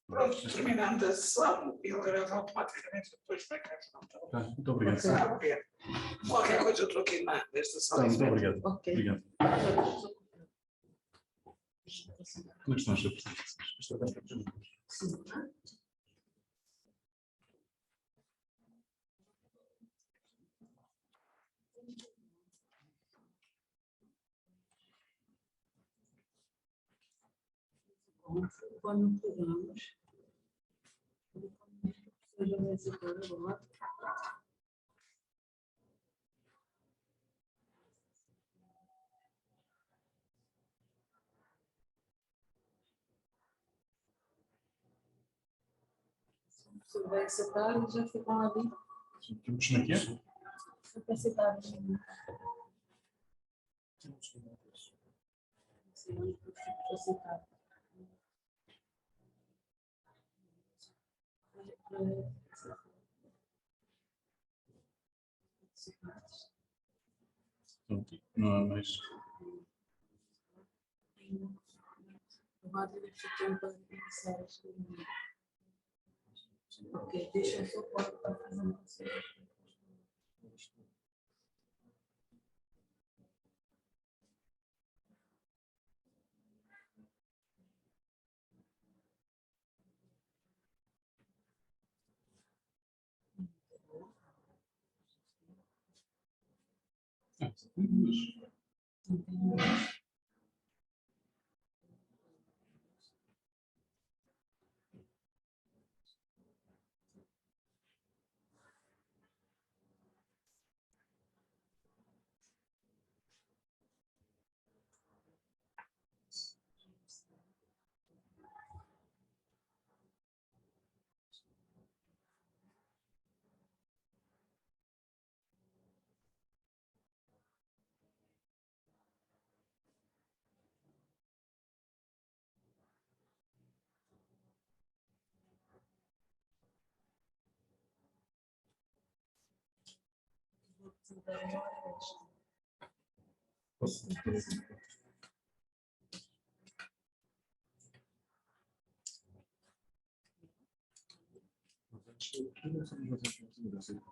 Pronto, terminando a sessão, ele grava automaticamente depois para cá. Tá, muito obrigado. Qualquer coisa eu estou aqui nesta sala. Tá, muito obrigado. Ok. Obrigado. Onde estão as apresentações? Sim. Quando pegamos, seja vencedor agora. Se vai aceitar, já ficam ali. Como é que é? Se vai aceitar, aceitar. Não há mais. Agora deixa eu tentar pensar as coisas. Ok, deixa eu só pôr para fazer uma coisa.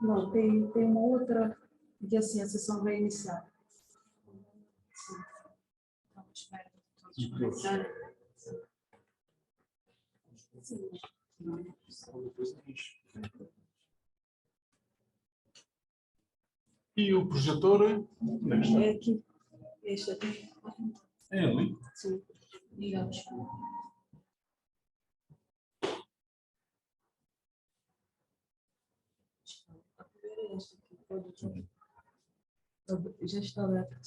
Não, tem uma outra que assim a sessão vai iniciar. Sim. Então, espera todos começarem. Sim. E o projetor? Onde é que está? É aqui. Este aqui. É ali? Sim. Digamos. A primeira é esta aqui. Já está aberta.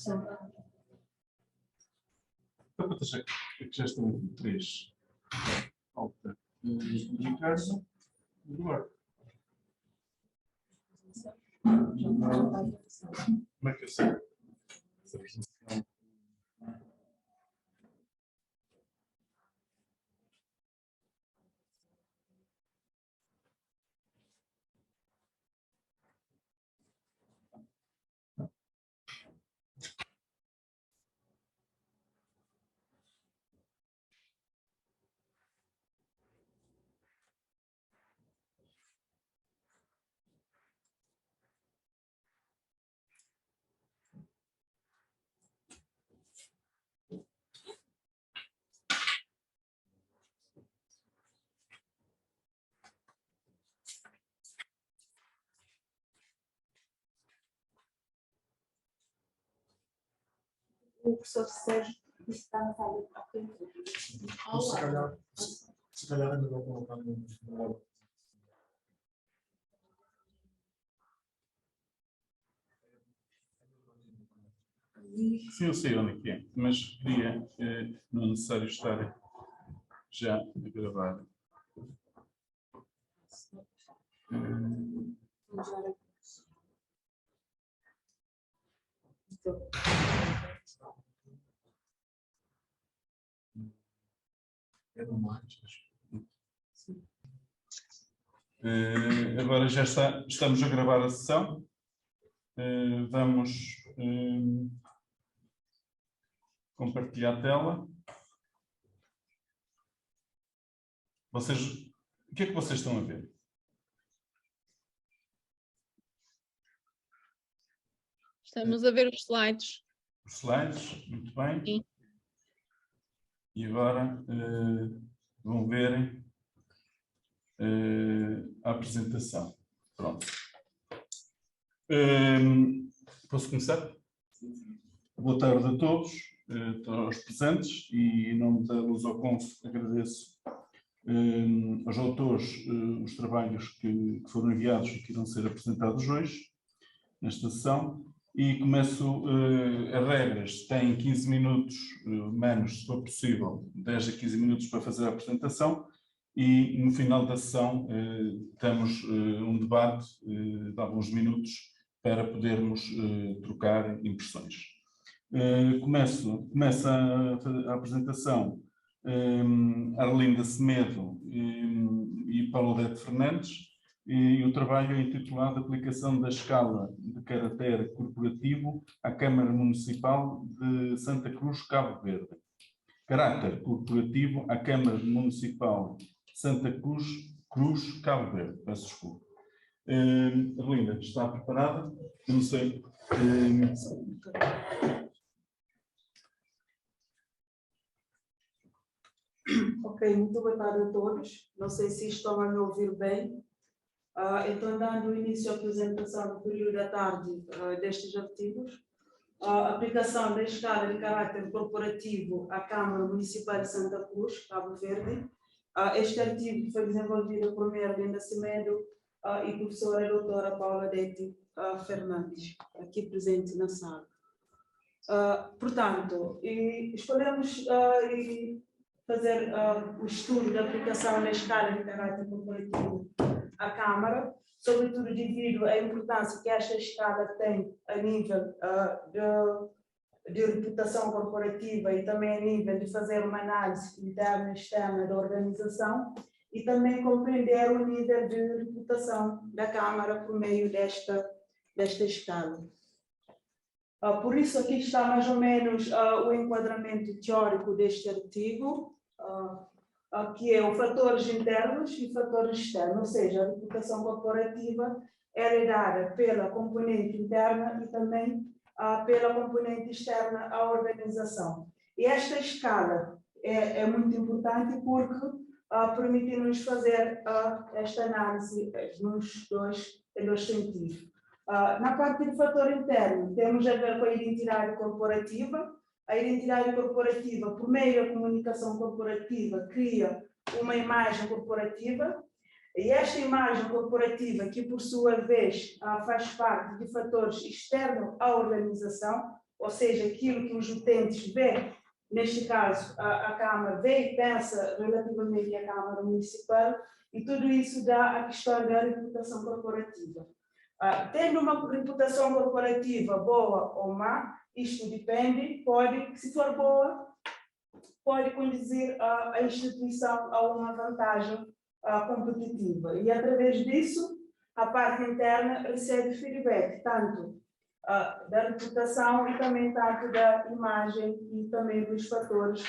É que já estão três. Falta Ricardo e Eduardo. Como é que eu sei? O professor Sérgio está na sala de Se calhar ainda vou colocar no. Sim, eu sei onde é que é, mas queria, não é necessário estar já a gravar. É no mais. Agora já estamos a gravar a sessão. Vamos compartilhar a tela. O que é que vocês estão a ver? Estamos a ver os slides. Os slides, muito bem. Sim. E agora vão ver a apresentação. Pronto. Posso começar? Boa tarde a todos, aos presentes, e em nome da Lusoconf agradeço aos autores os trabalhos que foram enviados e que irão ser apresentados hoje, nesta sessão. E começo, as regras têm 15 minutos, menos, se for possível, 10 a 15 minutos para fazer a apresentação, e no final da sessão temos um debate de alguns minutos para podermos trocar impressões. Começa a apresentação Arlinda Semedo e Paulo Odete Fernandes, e o trabalho é intitulado Aplicação da Escala de Caráter Corporativo à Câmara Municipal de Santa Cruz, Cabo Verde. Caráter Corporativo à Câmara Municipal de Santa Cruz, Cabo Verde. Peço desculpa. Arlinda, está preparada? Eu não sei. Ok, muito boa tarde a todos. Não sei se estão a me ouvir bem. Então, dando início à apresentação do período da tarde destes artigos, a aplicação da escala de caráter corporativo à Câmara Municipal de Santa Cruz, Cabo Verde. Este artigo foi desenvolvido por mim, Arlinda Semedo, e professora doutora Paula Odete Fernandes, aqui presente na sala. Portanto, escolhemos fazer o estudo da aplicação da escala de caráter corporativo à Câmara, sobretudo devido à importância que esta escala tem a nível de reputação corporativa e também a nível de fazer uma análise interna e externa da organização e também compreender o nível de reputação da Câmara por meio desta escala. Por isso, aqui está mais ou menos o enquadramento teórico deste artigo, que é os fatores internos e fatores externos, ou seja, a reputação corporativa é lidada pela componente interna e também pela componente externa à organização. E esta escala é muito importante porque permite-nos fazer esta análise nos dois sentidos. Na parte do fator interno, temos a ver com a identidade corporativa. A identidade corporativa, por meio da comunicação corporativa, cria uma imagem corporativa. E esta imagem corporativa, que por sua vez faz parte de fatores externos à organização, ou seja, aquilo que os utentes veem, neste caso a Câmara vê e pensa relativamente à Câmara Municipal, e tudo isso dá a questão da reputação corporativa. Tendo uma reputação corporativa boa ou má, isto depende, se for boa, pode conduzir a instituição a uma vantagem competitiva. E através disso, a parte interna recebe feedback, tanto da reputação e também tanto da imagem e também dos fatores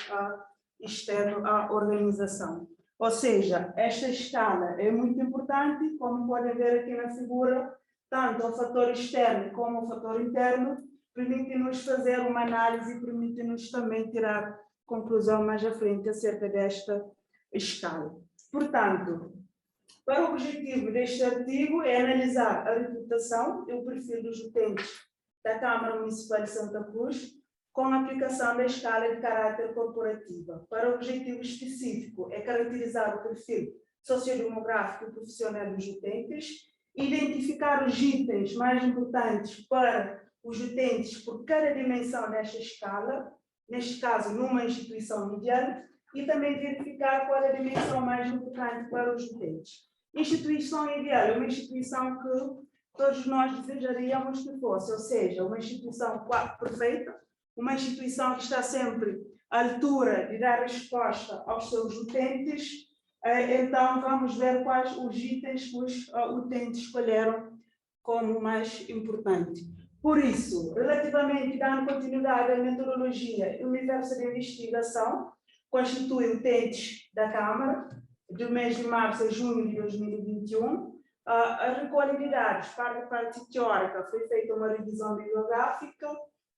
externos à organização. Ou seja, esta escala é muito importante, como podem ver aqui na figura, tanto o fator externo como o fator interno, permite-nos fazer uma análise e permite-nos também tirar conclusão mais à frente acerca desta escala. Portanto, para o objetivo deste artigo é analisar a reputação e o perfil dos utentes da Câmara Municipal de Santa Cruz com a aplicação da escala de caráter corporativa. Para o objetivo específico é caracterizar o perfil sociodemográfico e profissional dos utentes, identificar os itens mais importantes para os utentes por cada dimensão desta escala, neste caso numa instituição mediana, e também verificar qual é a dimensão mais importante para os utentes. Instituição ideal é uma instituição que todos nós desejaríamos que fosse, ou seja, uma instituição perfeita, uma instituição que está sempre à altura de dar resposta aos seus utentes. Então, vamos ver quais os itens que os utentes escolheram como mais importante. Por isso, relativamente dando continuidade à metodologia e o universo de investigação, constitui utentes da Câmara, do mês de março a junho de 2021. A recolha de dados para a parte teórica foi feita uma revisão bibliográfica,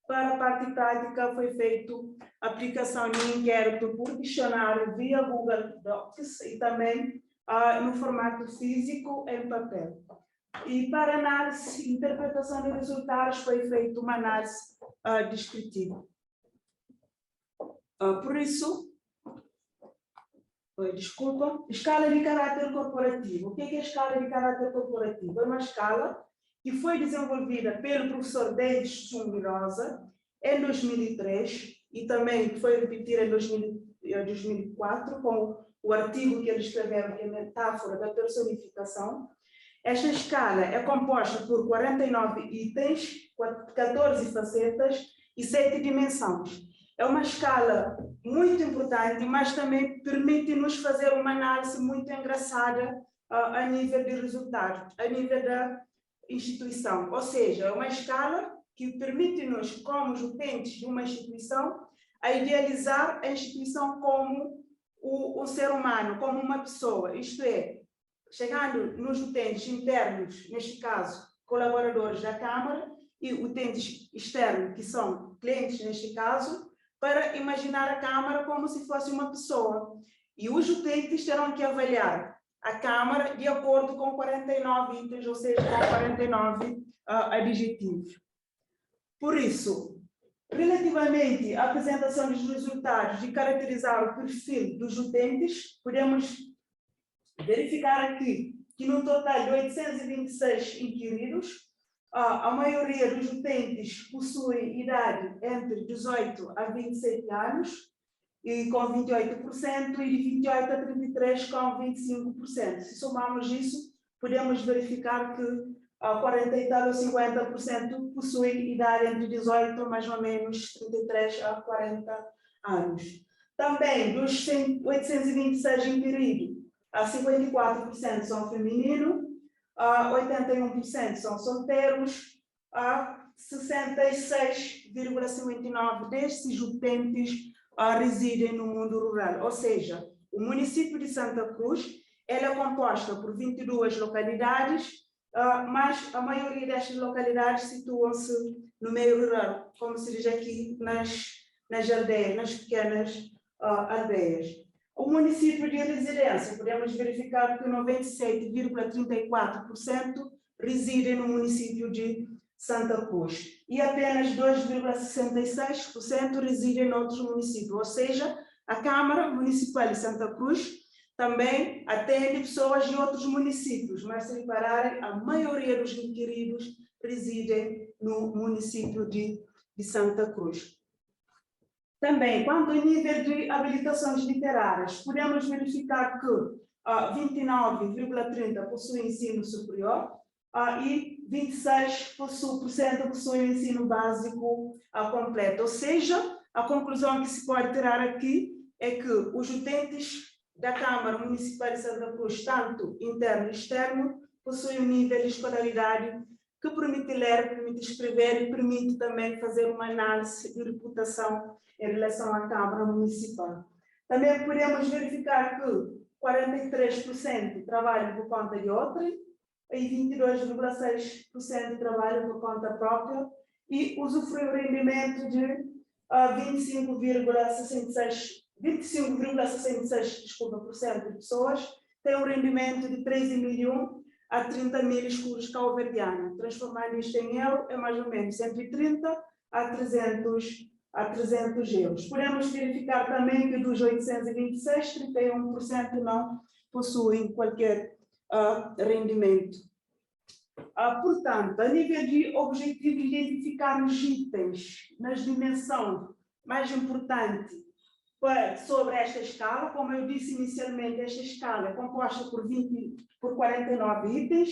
para a parte prática foi feita a aplicação de inquérito por questionário via Google Docs e também no formato físico em papel. E para análise e interpretação de resultados foi feita uma análise descritiva. Por isso, desculpa, escala de caráter corporativo. O que é a escala de caráter corporativo? É uma escala que foi desenvolvida pelo professor David Summirosa em 2003 e também foi repetida em 2004 com o artigo que ele escreveu, que é Metáfora da Personificação. Esta escala é composta por 49 itens, 14 facetas e 7 dimensões. É uma escala muito importante, mas também permite-nos fazer uma análise muito engraçada a nível de resultado, a nível da instituição. Ou seja, é uma escala que permite-nos, como os utentes de uma instituição, a idealizar a instituição como o ser humano, como uma pessoa, isto é, chegando nos utentes internos, neste caso, colaboradores da Câmara, e utentes externos, que são clientes, neste caso, para imaginar a Câmara como se fosse uma pessoa. E os utentes terão que avaliar a Câmara de acordo com 49 itens, ou seja, com 49 adjetivos. Por isso, relativamente à apresentação dos resultados de caracterizar o perfil dos utentes, podemos verificar aqui que no total de 826 inquiridos, a maioria dos utentes possui idade entre 18 a 27 anos, e com 28%, e de 28 a 33 com 25%. Se somarmos isso, podemos verificar que 40 e tal ou 50% possuem idade entre 18 a mais ou menos 33 a 40 anos. Também, dos 826 inquiridos, 54% são femininos, 81% são solteiros, 66,59% destes utentes residem no mundo rural. Ou seja, o município de Santa Cruz é composta por 22 localidades, mas a maioria destas localidades situam-se no meio rural, como se diz aqui nas aldeias, nas pequenas aldeias. O município de residência, podemos verificar que 97,34% residem no município de Santa Cruz e apenas 2,66% residem em outros municípios, ou seja, a Câmara Municipal de Santa Cruz também atende pessoas de outros municípios, mas se repararem, a maioria dos inquiridos residem no município de Santa Cruz. Também, quanto ao nível de habilitações literárias, podemos verificar que 29,30% possuem ensino superior e 26% possuem ensino básico completo. Ou seja, a conclusão que se pode tirar aqui é que os utentes da Câmara Municipal de Santa Cruz, tanto interno e externo, possuem um nível de escolaridade que permite ler, permite escrever e permite também fazer uma análise de reputação em relação à Câmara Municipal. Também podemos verificar que 43% trabalham por conta de outrem e 22,6% trabalham por conta própria e usufruem o rendimento de 25,66% de pessoas têm um rendimento de 13.000 a 30.000 escuros calverdianos. Transformando isto em euro, é mais ou menos 130 a 300 euros. Podemos verificar também que dos 826, 31% não possuem qualquer rendimento. Portanto, a nível de objetivo, identificar os itens nas dimensões mais importantes sobre esta escala. Como eu disse inicialmente, esta escala é composta por 49 itens.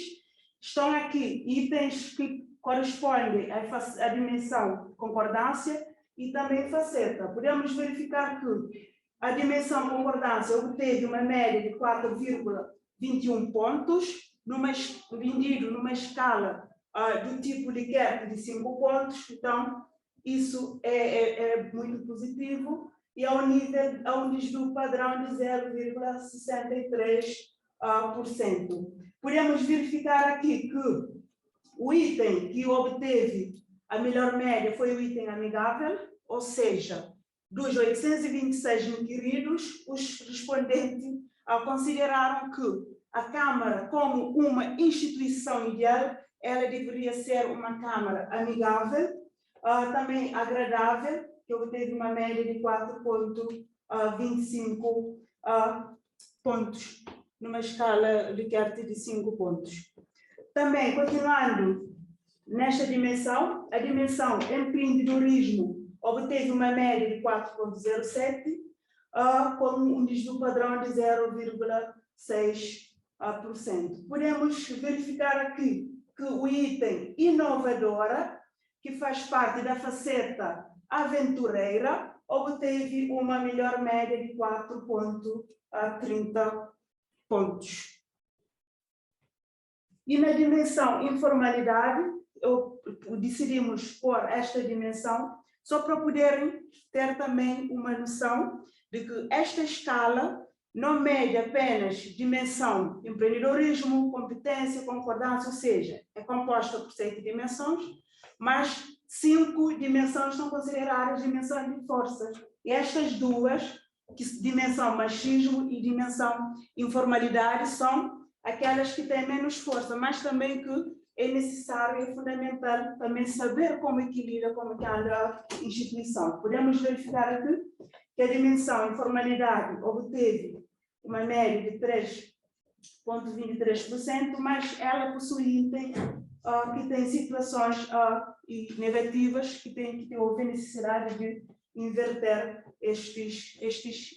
Estão aqui itens que correspondem à dimensão concordância e também faceta. Podemos verificar que a dimensão concordância obteve uma média de 4,21 pontos, vendido numa escala do tipo Likert de 5 pontos. Então, isso é muito positivo. e ao nível do padrão de 0,63%. Podemos verificar aqui que o item que obteve a melhor média foi o item amigável, ou seja, dos 826 inquiridos, os respondentes consideraram que a Câmara, como uma instituição ideal, ela deveria ser uma Câmara amigável, também agradável, que obteve uma média de 4,25 pontos, numa escala de Likert de 5 pontos. Também, continuando nesta dimensão, a dimensão empreendedorismo obteve uma média de 4,07, com um desvio padrão de 0,6%. Podemos verificar aqui que o item inovadora, que faz parte da faceta aventureira, obteve uma melhor média de 4,30 pontos. E na dimensão informalidade, decidimos pôr esta dimensão só para poderem ter também uma noção de que esta escala não mede apenas dimensão empreendedorismo, competência, concordância, ou seja, é composta por 7 dimensões, mas 5 dimensões são consideradas dimensões de forças. E estas duas, dimensão machismo e dimensão informalidade, são aquelas que têm menos força, mas também que é necessário e fundamental também saber como equilibra, como que anda a instituição. Podemos verificar aqui que a dimensão informalidade obteve uma média de 3,23%, mas ela possui item que tem situações negativas que houve necessidade de inverter estes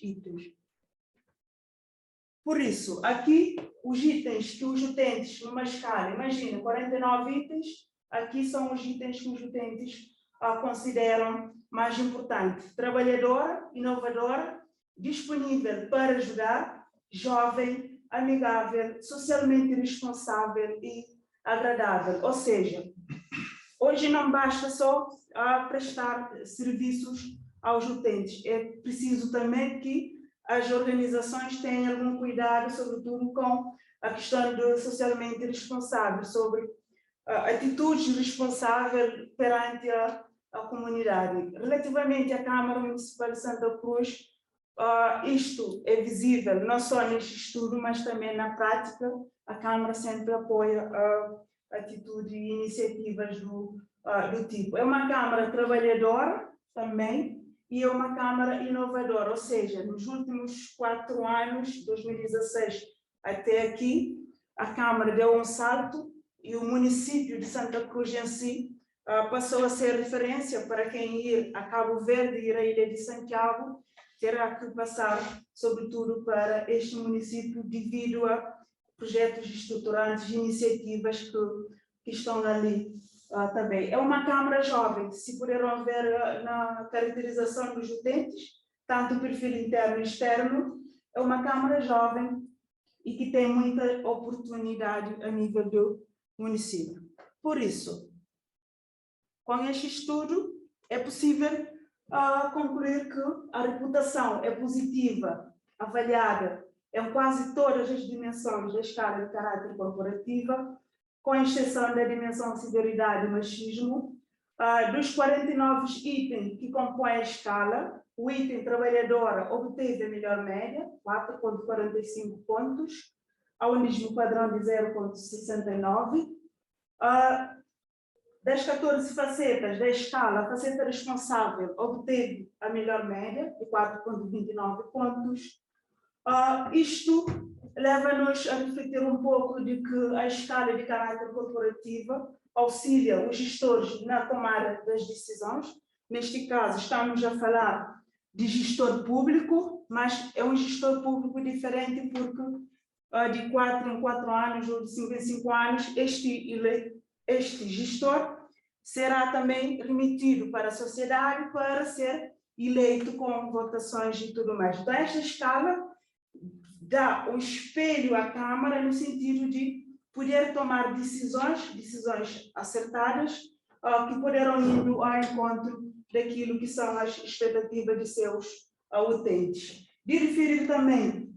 itens. Por isso, aqui, os itens que os utentes, numa escala, imagina, 49 itens, aqui são os itens que os utentes consideram mais importantes. Trabalhadora, inovadora, disponível para ajudar, jovem, amigável, socialmente responsável e agradável. Ou seja, hoje não basta só prestar serviços aos utentes, é preciso também que as organizações tenham algum cuidado, sobretudo com a questão do socialmente responsável, sobre atitudes responsáveis perante a comunidade. Relativamente à Câmara Municipal de Santa Cruz, isto é visível não só neste estudo, mas também na prática. A Câmara sempre apoia atitudes e iniciativas do tipo. É uma Câmara trabalhadora também, e é uma Câmara inovadora, ou seja, nos últimos 4 anos, 2016 até aqui, a Câmara deu um salto e o município de Santa Cruz em si passou a ser referência para quem ir a Cabo Verde e ir à Ilha de Santiago, terá que passar, sobretudo, para este município devido a projetos estruturantes, iniciativas que estão ali. Também. É uma Câmara jovem, se puderam ver na caracterização dos utentes, tanto o perfil interno e externo, é uma Câmara jovem e que tem muita oportunidade a nível do município. Por isso, com este estudo, é possível concluir que a reputação é positiva, avaliada em quase todas as dimensões da escala de caráter corporativa, com exceção da dimensão severidade e machismo. Dos 49 itens que compõem a escala, o item trabalhadora obteve a melhor média, 4,45 pontos, ao mesmo padrão de 0,69. Das 14 facetas da escala, a faceta responsável obteve a melhor média, de 4,29 pontos. Isto leva-nos a refletir um pouco de que a escala de caráter corporativa auxilia os gestores na tomada das decisões. Neste caso, estamos a falar de gestor público, mas é um gestor público diferente porque de 4 em 4 anos ou de 5 em 5 anos, este gestor será também remetido para a sociedade para ser eleito com votações e tudo mais. Então, esta escala dá o espelho à Câmara no sentido de poder tomar decisões acertadas, que poderão ir ao encontro daquilo que são as expectativas de seus utentes. De referir também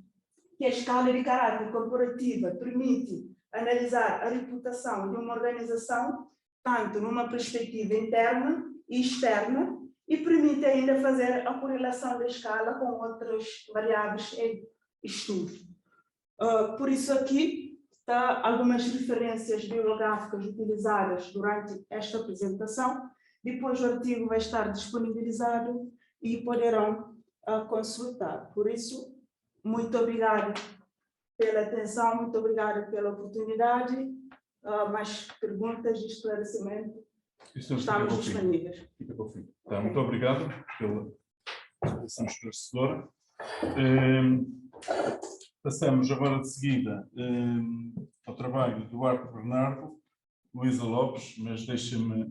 que a escala de caráter corporativa permite analisar a reputação de uma organização, tanto numa perspectiva interna e externa, e permite ainda fazer a correlação da escala com outras variáveis em estudo. Por isso aqui está algumas referências bibliográficas utilizadas durante esta apresentação. Depois o artigo vai estar disponibilizado e poderão consultar. Por isso, muito obrigada pela atenção, muito obrigada pela oportunidade. Mais perguntas e esclarecimento, estamos disponíveis. Fica para o fim. Tá, muito obrigado pela explicação esclarecedora. Passamos agora de seguida ao trabalho de Duarte Bernardo, Luísa Lopes, mas deixa-me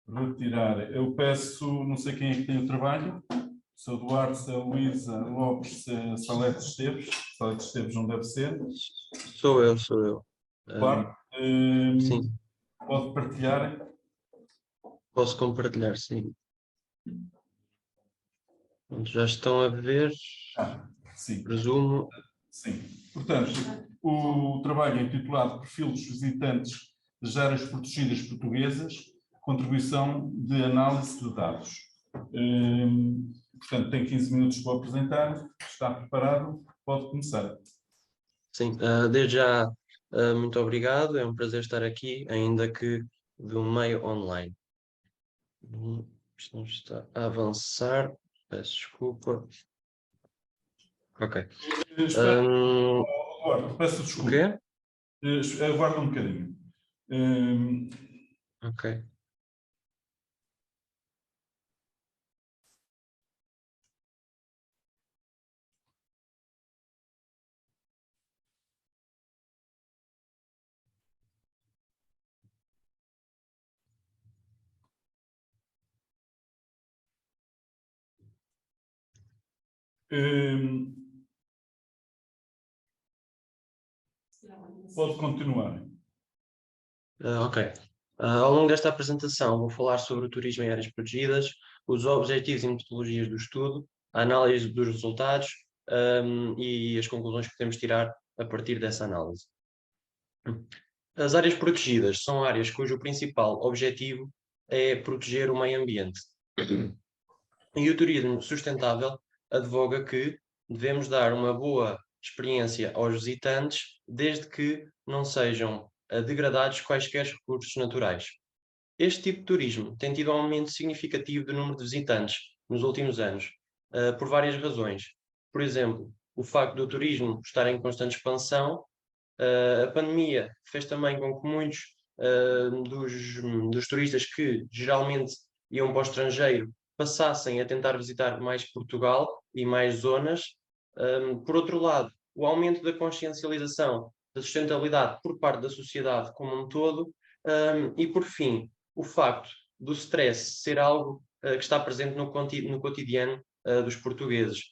retirar. Eu peço, não sei quem é que tem o trabalho, se é o Duarte, se é a Luísa Lopes, se é a Salete Esteves. Salete Esteves não deve ser. Sou eu. Claro. Sim. Pode partilhar? Posso compartilhar, sim. Já estão a ver, Sim. presumo. Sim. Portanto, o trabalho é intitulado Perfil dos visitantes das áreas protegidas portuguesas, contribuição de análise de dados. Portanto, tem 15 minutos para apresentar, está preparado, pode começar. Sim, desde já, muito obrigado, é um prazer estar aqui, ainda que de um meio online. Isto não está a avançar, peço desculpa. Ok. Eduardo, peço desculpa. O quê? Aguarda um bocadinho. Ok. Pode continuar. Ok. Ao longo desta apresentação vou falar sobre o turismo em áreas protegidas, os objetivos e metodologias do estudo, a análise dos resultados e as conclusões que podemos tirar a partir dessa análise. As áreas protegidas são áreas cujo principal objetivo é proteger o meio ambiente. E o turismo sustentável advoga que devemos dar uma boa experiência aos visitantes, desde que não sejam degradados quaisquer recursos naturais. Este tipo de turismo tem tido um aumento significativo do número de visitantes nos últimos anos, por várias razões. Por exemplo, o facto do turismo estar em constante expansão, a pandemia fez também com que muitos dos turistas que geralmente iam para o estrangeiro passassem a tentar visitar mais Portugal e mais zonas. Por outro lado, o aumento da consciencialização da sustentabilidade por parte da sociedade como um todo, e por fim, o facto do stress ser algo que está presente no cotidiano dos portugueses,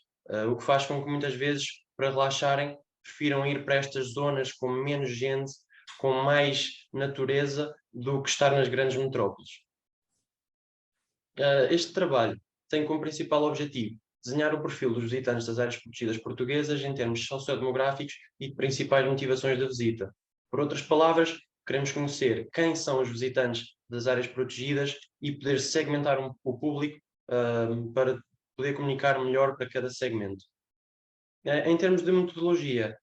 o que faz com que muitas vezes, para relaxarem, prefiram ir para estas zonas com menos gente, com mais natureza, do que estar nas grandes metrópoles. Este trabalho tem como principal objetivo desenhar o perfil dos visitantes das áreas protegidas portuguesas em termos sociodemográficos e de principais motivações da visita. Por outras palavras, queremos conhecer quem são os visitantes das áreas protegidas e poder segmentar o público para poder comunicar melhor para cada segmento. Em termos de metodologia,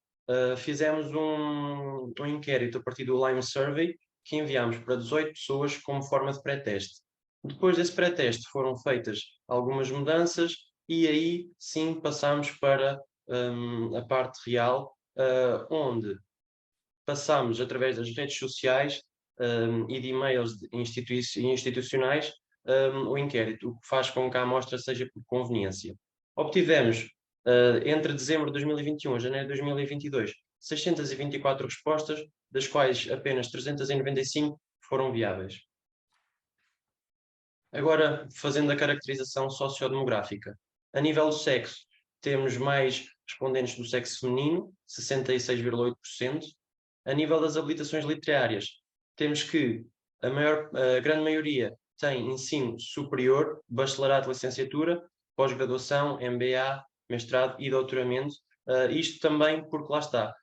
fizemos um inquérito a partir do Lime Survey, que enviámos para 18 pessoas como forma de pré-teste. Depois desse pré-teste foram feitas algumas mudanças e aí sim passámos para a parte real, onde passámos através das redes sociais e de e-mails institucionais o inquérito, o que faz com que a amostra seja por conveniência. Obtivemos, entre dezembro de 2021 a janeiro de 2022, 624 respostas, das quais apenas 395 foram viáveis. Agora, fazendo a caracterização sociodemográfica. A nível do sexo, temos mais respondentes do sexo feminino, 66,8%. A nível das habilitações literárias, temos que a grande maioria tem ensino superior, bacharelato, licenciatura, pós-graduação, MBA, mestrado e doutoramento. Isto também porque, lá está,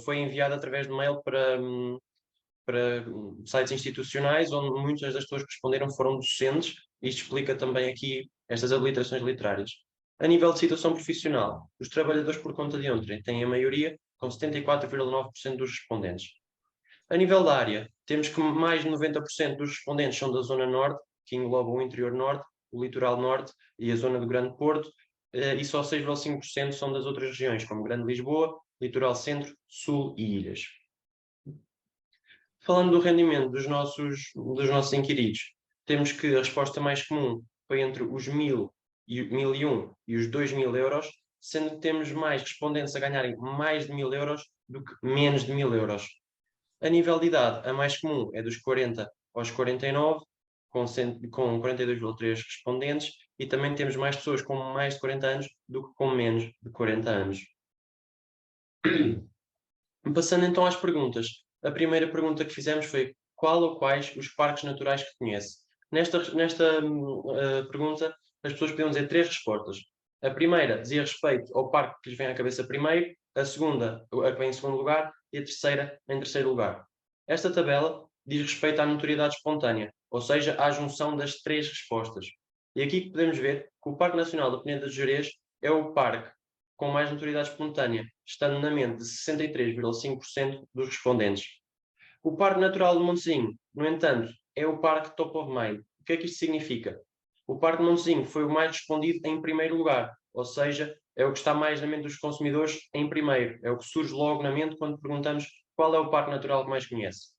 foi enviado através de mail para sites institucionais, onde muitas das pessoas que responderam foram docentes. Isto explica também aqui estas habilitações literárias. A nível de situação profissional, os trabalhadores por conta de outrem têm a maioria, com 74,9% dos respondentes. A nível da área, temos que mais de 90% dos respondentes são da Zona Norte, que engloba o interior norte, o litoral norte e a zona do Grande Porto, e só 6,5% são das outras regiões, como Grande Lisboa, Litoral Centro, Sul e Ilhas. Falando do rendimento dos nossos inquiridos, temos que a resposta mais comum foi entre os 1.000 e 1.001 e os 2.000 euros, sendo que temos mais respondentes a ganharem mais de 1.000 euros do que menos de 1.000 euros. A nível de idade, a mais comum é dos 40 aos 49, com 42,3 respondentes, e também temos mais pessoas com mais de 40 anos do que com menos de 40 anos. Passando então às perguntas. A primeira pergunta que fizemos foi qual ou quais os parques naturais que conhece. Nesta pergunta, as pessoas podiam dizer 3 respostas. A primeira dizia respeito ao parque que lhes vem à cabeça primeiro, a segunda, a que vem em segundo lugar, e a terceira, em terceiro lugar. Esta tabela diz respeito à notoriedade espontânea, ou seja, à junção das 3 respostas. E aqui podemos ver que o Parque Nacional da Peneda de Gerês é o parque com mais notoriedade espontânea, estando na mente de 63,5% dos respondentes. O Parque Natural de Montezinho, no entanto, é o parque top of mind. O que é que isto significa? O Parque de Montezinho foi o mais respondido em primeiro lugar, ou seja, é o que está mais na mente dos consumidores em primeiro, é o que surge logo na mente quando perguntamos qual é o parque natural que mais conhece,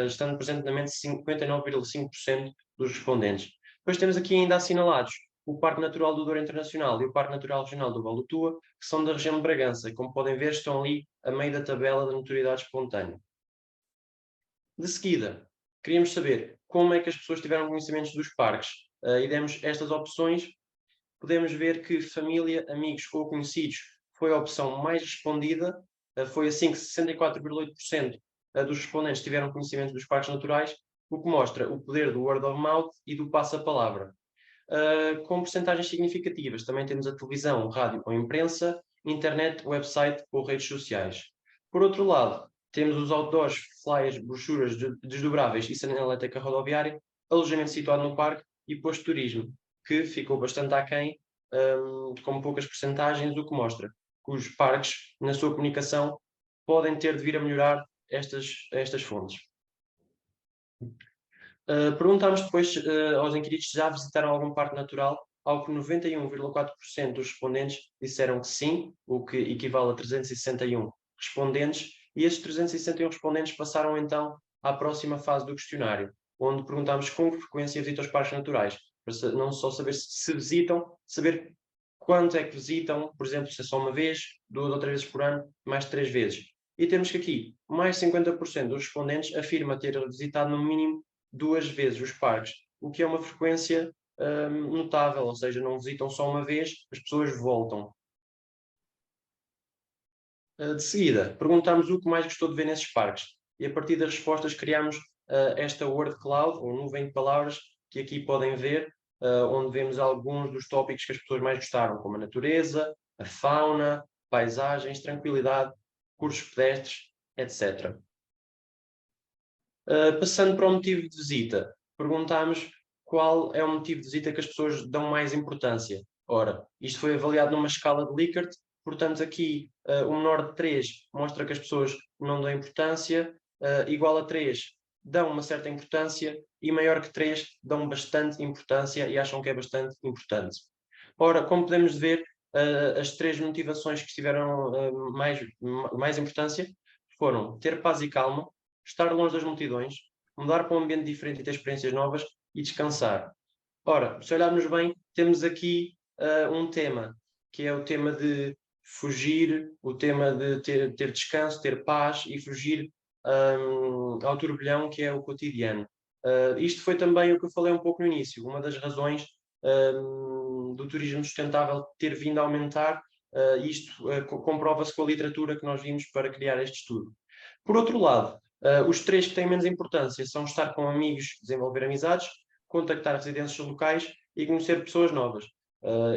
estando presente na mente 59,5% dos respondentes. Depois temos aqui ainda assinalados o Parque Natural do Douro Internacional e o Parque Natural Regional do Val do Tua, que são da região de Bragança, e como podem ver estão ali a meio da tabela da notoriedade espontânea. De seguida, queríamos saber como é que as pessoas tiveram conhecimentos dos parques, e demos estas opções. Podemos ver que família, amigos ou conhecidos foi a opção mais respondida, foi assim que 64,8% dos respondentes tiveram conhecimento dos parques naturais, o que mostra o poder do word of mouth e do passa-palavra. Com percentagens significativas, também temos a televisão, rádio ou imprensa, internet, website ou redes sociais. Por outro lado, temos os outdoors, flyers, brochuras desdobráveis e sinalética rodoviária, alojamento situado no parque e posto de turismo, que ficou bastante aquém, com poucas percentagens, o que mostra que os parques, na sua comunicação, podem ter de vir a melhorar estas fontes. Perguntámos depois aos inquiridos se já visitaram algum parque natural, ao que 91,4% dos respondentes disseram que sim, o que equivale a 361 respondentes, e esses 361 respondentes passaram então à próxima fase do questionário, onde perguntámos com que frequência visitam os parques naturais, para não só saber se visitam, saber quanto é que visitam, por exemplo, se é só uma vez, 2 ou 3 vezes por ano, mais de 3 vezes. E temos que aqui, mais de 50% dos respondentes afirma ter visitado no mínimo 2 vezes os parques, o que é uma frequência notável, ou seja, não visitam só uma vez, as pessoas voltam. De seguida, perguntámos o que mais gostou de ver nesses parques, e a partir das respostas criámos esta word cloud, ou nuvem de palavras, que aqui podem ver, onde vemos alguns dos tópicos que as pessoas mais gostaram, como a natureza, a fauna, paisagens, tranquilidade, cursos pedestres, etc. Passando para o motivo de visita, perguntámos qual é o motivo de visita que as pessoas dão mais importância. Ora, isto foi avaliado numa escala de Likert, portanto aqui o menor de 3 mostra que as pessoas não dão importância, igual a 3 dão uma certa importância e maior que 3 dão bastante importância e acham que é bastante importante. Ora, como podemos ver, as 3 motivações que tiveram mais importância foram ter paz e calma, estar longe das multidões, mudar para um ambiente diferente e ter experiências novas e descansar. Ora, se olharmos bem, temos aqui um tema, que é o tema de fugir, o tema de ter descanso, ter paz e fugir ao turbilhão que é o cotidiano. Isto foi também o que eu falei um pouco no início, uma das razões do turismo sustentável ter vindo a aumentar, isto comprova-se com a literatura que nós vimos para criar este estudo. Por outro lado, os 3 que têm menos importância são estar com amigos, desenvolver amizades, contactar residências locais e conhecer pessoas novas.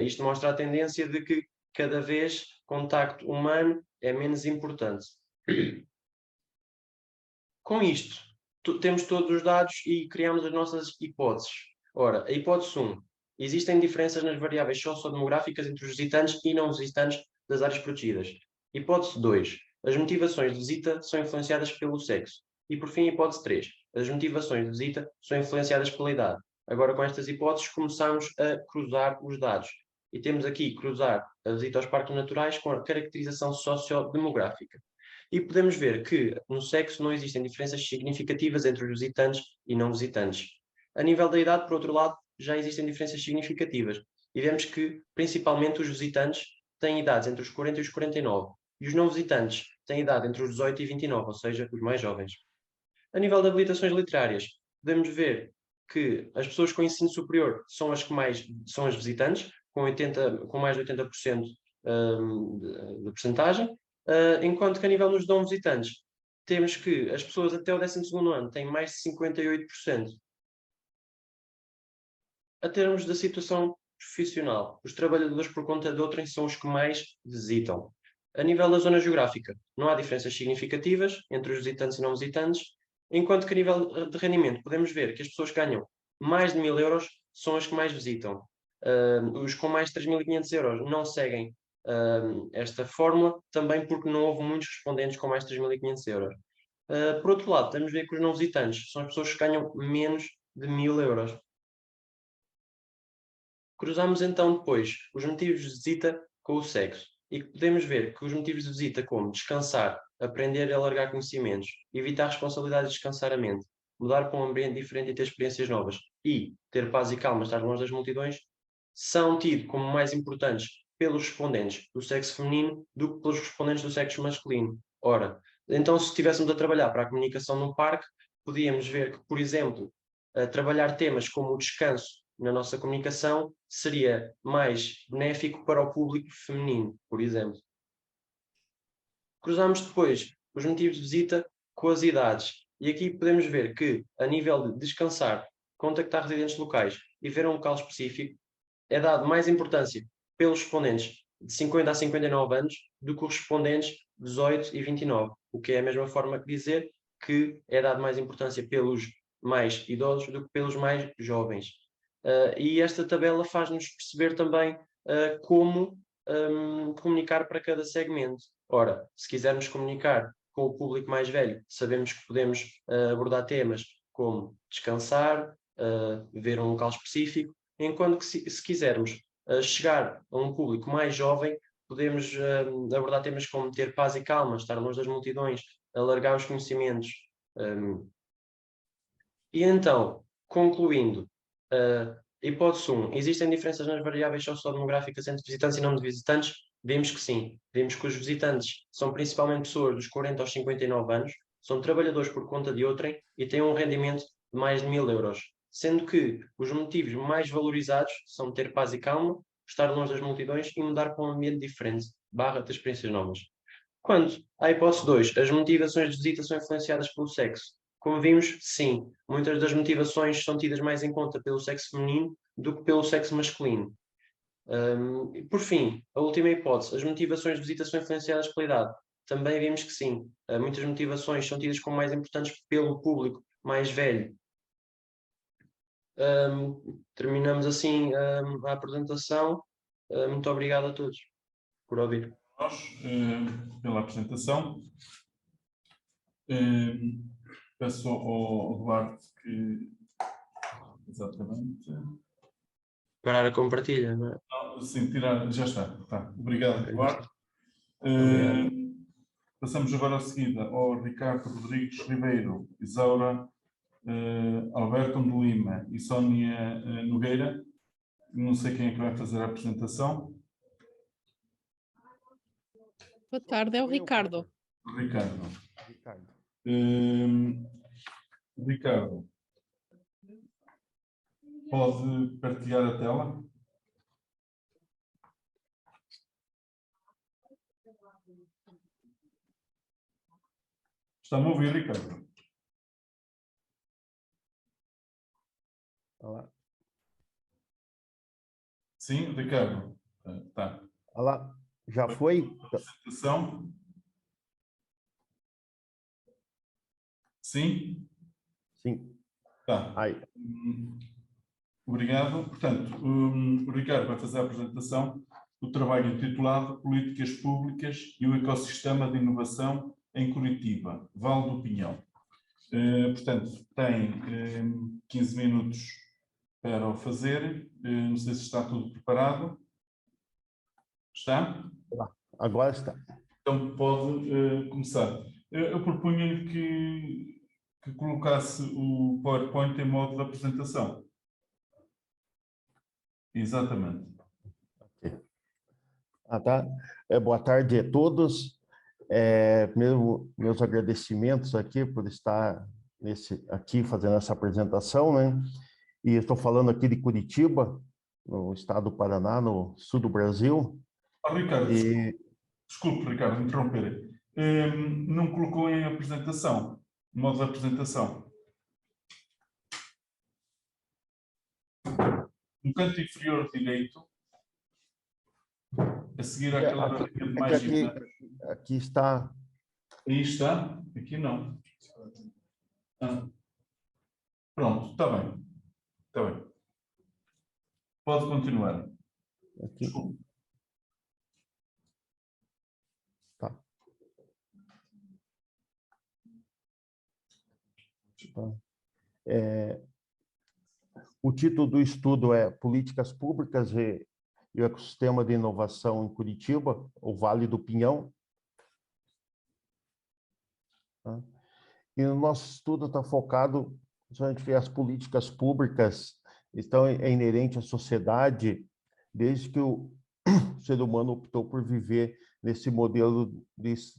Isto mostra a tendência de que cada vez contacto humano é menos importante. Com isto, temos todos os dados e criamos as nossas hipóteses. Ora, a hipótese 1. Existem diferenças nas variáveis sociodemográficas entre os visitantes e não visitantes das áreas protegidas. Hipótese 2. As motivações de visita são influenciadas pelo sexo. E, por fim, hipótese 3. As motivações de visita são influenciadas pela idade. Agora, com estas hipóteses, começamos a cruzar os dados. E temos aqui cruzar a visita aos parques naturais com a caracterização sociodemográfica. E podemos ver que no sexo não existem diferenças significativas entre os visitantes e não visitantes. A nível da idade, por outro lado, já existem diferenças significativas. E vemos que, principalmente, os visitantes têm idades entre os 40 e os 49. E os não visitantes têm idade entre os 18 e 29, ou seja, os mais jovens. A nível de habilitações literárias, podemos ver que as pessoas com ensino superior são as visitantes, com mais de 80% de percentagem, enquanto que a nível dos não visitantes, temos que as pessoas até o 12º ano têm mais de 58%. A termos da situação profissional, os trabalhadores por conta de outrem são os que mais visitam. A nível da zona geográfica, não há diferenças significativas entre os visitantes e não visitantes, enquanto que a nível de rendimento podemos ver que as pessoas que ganham mais de 1.000 euros são as que mais visitam. Os com mais de 3.500 euros não seguem esta fórmula, também porque não houve muitos respondentes com mais de 3.500 euros. Por outro lado, podemos ver que os não visitantes são as pessoas que ganham menos de 1.000 euros. Cruzamos então depois os motivos de visita com o sexo e podemos ver que os motivos de visita como descansar, aprender a alargar conhecimentos, evitar responsabilidades e descansar a mente, mudar para um ambiente diferente e ter experiências novas e ter paz e calma, estar longe das multidões, são tidos como mais importantes pelos respondentes do sexo feminino do que pelos respondentes do sexo masculino. Ora, então se estivéssemos a trabalhar para a comunicação no parque, podíamos ver que, por exemplo, trabalhar temas como o descanso na nossa comunicação seria mais benéfico para o público feminino, por exemplo. Cruzamos depois os motivos de visita com as idades. E aqui podemos ver que, a nível de descansar, contactar residentes locais e ver um local específico, é dado mais importância pelos respondentes de 50 a 59 anos do que os respondentes de 18 e 29, o que é a mesma forma que dizer que é dado mais importância pelos mais idosos do que pelos mais jovens. E esta tabela faz-nos perceber também como comunicar para cada segmento. Ora, se quisermos comunicar com o público mais velho, sabemos que podemos abordar temas como descansar, ver um local específico, enquanto que se quisermos chegar a um público mais jovem, podemos abordar temas como ter paz e calma, estar longe das multidões, alargar os conhecimentos. E então, concluindo, hipótese 1, existem diferenças nas variáveis sociodemográficas entre visitantes e não visitantes? Vimos que sim. Vimos que os visitantes são principalmente pessoas dos 40 aos 59 anos, são trabalhadores por conta de outrem e têm um rendimento de mais de 1.000 euros. Sendo que os motivos mais valorizados são ter paz e calma, estar longe das multidões e mudar para um ambiente diferente, ter experiências novas. Quanto à hipótese 2, as motivações de visita são influenciadas pelo sexo. Como vimos, sim, muitas das motivações são tidas mais em conta pelo sexo feminino do que pelo sexo masculino. Por fim, a última hipótese, as motivações de visita são influenciadas pela idade. Também vimos que sim, muitas motivações são tidas como mais importantes pelo público mais velho. Terminamos assim a apresentação. Muito obrigado a todos por ouvir. Nós, pela apresentação. Peço ao Duarte que... Exatamente. Parar a compartilha, não é? Não, sim, tirar, já está. Tá. Obrigado, Duarte. Obrigado. Passamos agora a seguida ao Ricardo Rodrigues Ribeiro, Isaura, Alberto de Lima e Sónia Nogueira. Não sei quem é que vai fazer a apresentação. Boa tarde, é o Ricardo. Ricardo. Ricardo, pode partilhar a tela? Está-me a ouvir, Ricardo? Olá. Sim, Ricardo. Tá. Olá. Já foi? Apresentação. Sim? Sim. Tá. Aí. Obrigado. Portanto, o Ricardo vai fazer a apresentação do trabalho intitulado Políticas Públicas e o Ecossistema de Inovação em Curitiba, Vale do Pinhão. Portanto, tem 15 minutos para o fazer. Não sei se está tudo preparado. Está? Agora está. Então pode começar. Eu propunha-lhe que colocasse o PowerPoint em modo de apresentação. Exatamente. Tá. Boa tarde a todos. Primeiro, meus agradecimentos aqui por estar aqui fazendo essa apresentação, né? E estou falando aqui de Curitiba, no estado do Paraná, no sul do Brasil. Ricardo, desculpe, Ricardo, interromper. Não colocou em apresentação, em modo de apresentação. No canto inferior direito, a seguir àquela barrinha de mágica. Aqui está. Aí está? Aqui não. Pronto, está bem. Está bem. Pode continuar. Aqui. Desculpe. Tá. O título do estudo é Políticas Públicas e o Ecossistema de Inovação em Curitiba, o Vale do Pinhão. Tá? E o nosso estudo está focado, a gente vê as políticas públicas estão inerentes à sociedade desde que o ser humano optou por viver nesse modelo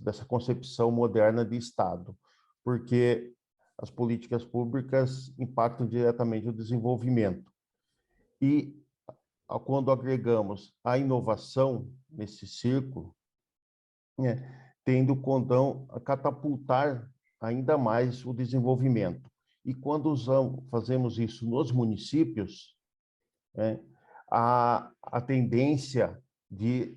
dessa concepção moderna de Estado, porque as políticas públicas impactam diretamente o desenvolvimento. E quando agregamos a inovação nesse círculo, tendo o condão a catapultar ainda mais o desenvolvimento. E quando fazemos isso nos municípios, a tendência de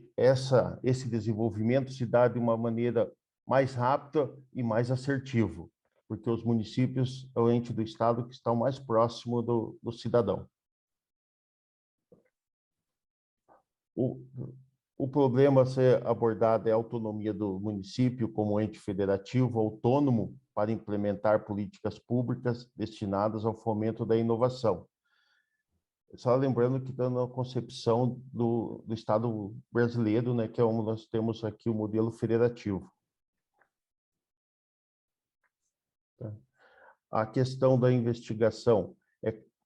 esse desenvolvimento se dá de uma maneira mais rápida e mais assertiva, porque os municípios é o ente do Estado que está mais próximo do cidadão. O problema a ser abordado é a autonomia do município como ente federativo autônomo para implementar políticas públicas destinadas ao fomento da inovação. Só lembrando que está na concepção do Estado brasileiro, né, que é onde nós temos aqui o modelo federativo. A questão da investigação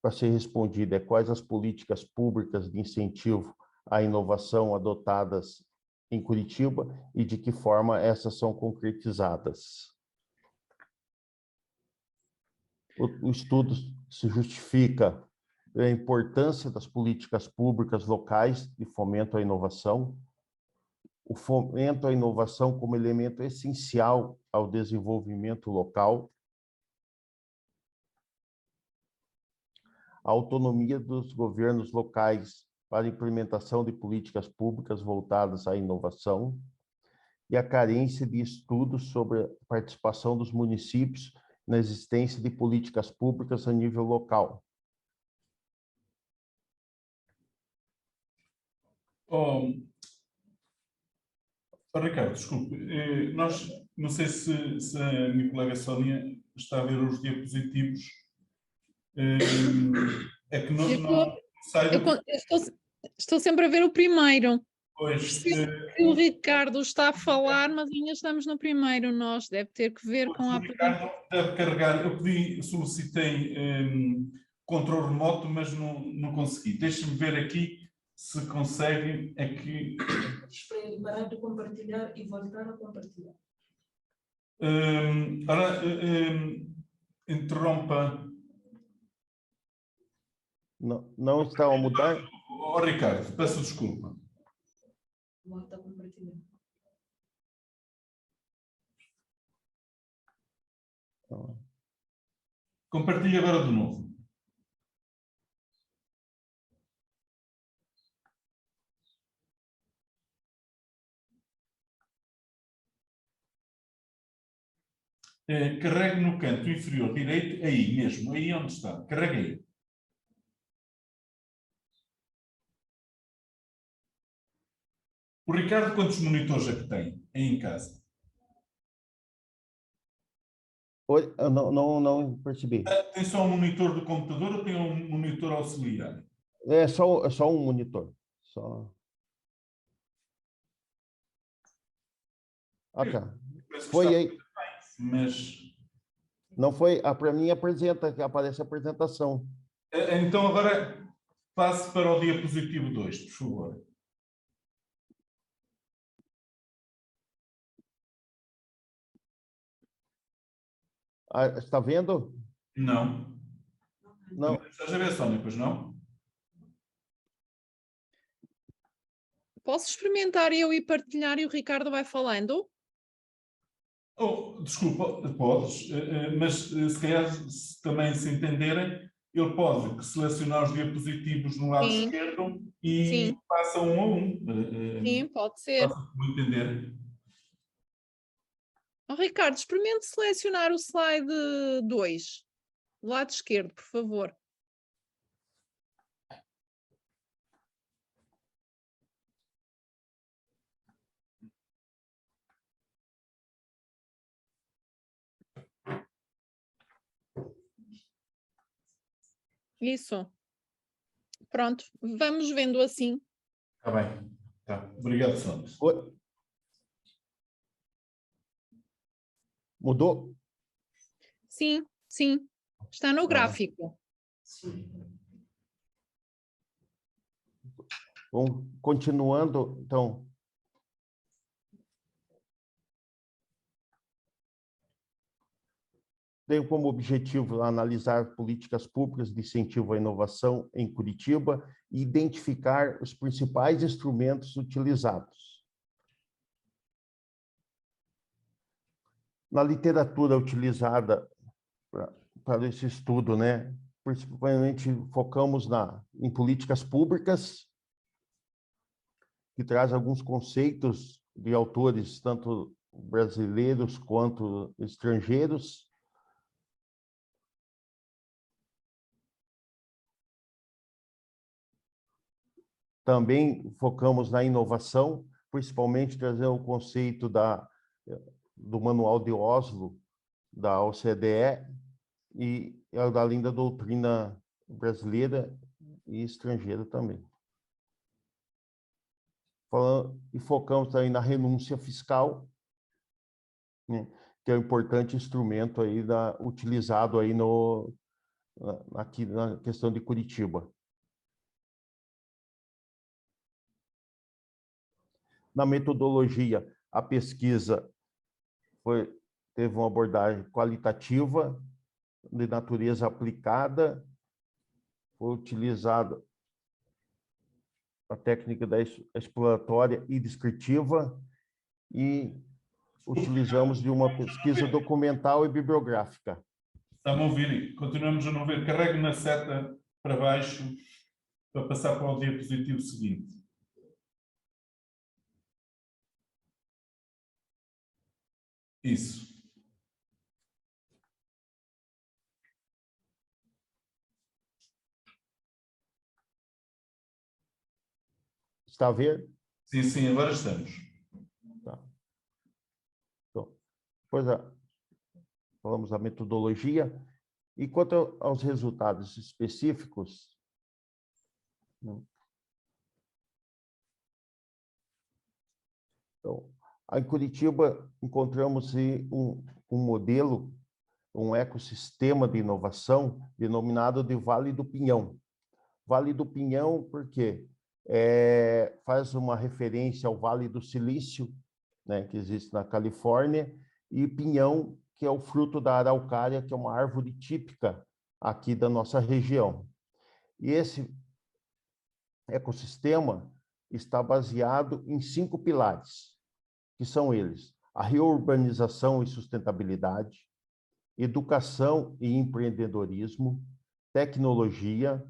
para ser respondida é quais as políticas públicas de incentivo à inovação adotadas em Curitiba e de que forma essas são concretizadas. O estudo se justifica a importância das políticas públicas locais de fomento à inovação, o fomento à inovação como elemento essencial ao desenvolvimento local, a autonomia dos governos locais para a implementação de políticas públicas voltadas à inovação e a carência de estudos sobre a participação dos municípios na existência de políticas públicas a nível local. Ricardo, desculpe. Nós, não sei se a minha colega Sónia está a ver os diapositivos. É que não sai do... Estou sempre a ver o primeiro. Pois, O Ricardo está a falar, mas ainda estamos no primeiro. Nós deve ter que ver com a apresentação. Deve carregar. Eu solicitei controle remoto, mas não consegui. Deixe-me ver aqui se consegue. É que... Parar de compartilhar e voltar a compartilhar. Interrompa. Não está a mudar? Ricardo, peço desculpa. Volta a compartilhar. Compartilhe agora de novo. Carregue no canto inferior direito, aí mesmo, aí onde está. Carregue aí. O Ricardo, quantos monitores é que tem aí em casa? Oi, eu não percebi. Tem só um monitor do computador ou tem um monitor auxiliar? É só um monitor. Só. Ah, tá. Penso que Foi está aí. bem, mas Não foi. Para mim apresenta, que aparece a apresentação. então agora passe para o diapositivo 2, por favor. Ah, está vendo? Não. Não. Estás a ver, Sónia, pois não? Posso experimentar eu e partilhar e o Ricardo vai falando? Oh, desculpa, podes, mas se calhar também se entenderem, ele pode selecionar os diapositivos no lado Sim, esquerdo e sim, passa um a um. sim, pode ser. Faça como entender. Oh, Ricardo, experimente selecionar o slide 2, do lado esquerdo, por favor. Isso. Pronto, vamos vendo assim. Está bem. Tá. Obrigado, Sónia. Oi. Mudou? Sim, sim. Está no Ah. gráfico. Bom, continuando, então. Tenho como objetivo analisar políticas públicas de incentivo à inovação em Curitiba e identificar os principais instrumentos utilizados. Na literatura utilizada para esse estudo, né, principalmente focamos em políticas públicas, que traz alguns conceitos de autores, tanto brasileiros quanto estrangeiros. Também focamos na inovação, principalmente trazer o conceito do Manual de Oslo, da OCDE, e da linda doutrina brasileira e estrangeira também. E focamos também na renúncia fiscal, né, que é um importante instrumento aí utilizado aí aqui na questão de Curitiba. Na metodologia, a pesquisa teve uma abordagem qualitativa, de natureza aplicada, foi utilizada a técnica da exploratória e descritiva, e utilizamos de uma pesquisa documental e bibliográfica. Está-me a ouvir? Continuamos a não ver. Carregue na seta para baixo para passar para o diapositivo seguinte. Isso. Está a ver? Sim, sim, agora estamos. Tá. Então, depois falamos da metodologia. E quanto aos resultados específicos, então, em Curitiba encontramos um modelo, um ecossistema de inovação denominado de Vale do Pinhão. Vale do Pinhão porque faz uma referência ao Vale do Silício, né, que existe na Califórnia, e pinhão, que é o fruto da araucária, que é uma árvore típica aqui da nossa região. E esse ecossistema está baseado em 5 pilares, que são eles: a reurbanização e sustentabilidade, educação e empreendedorismo, tecnologia,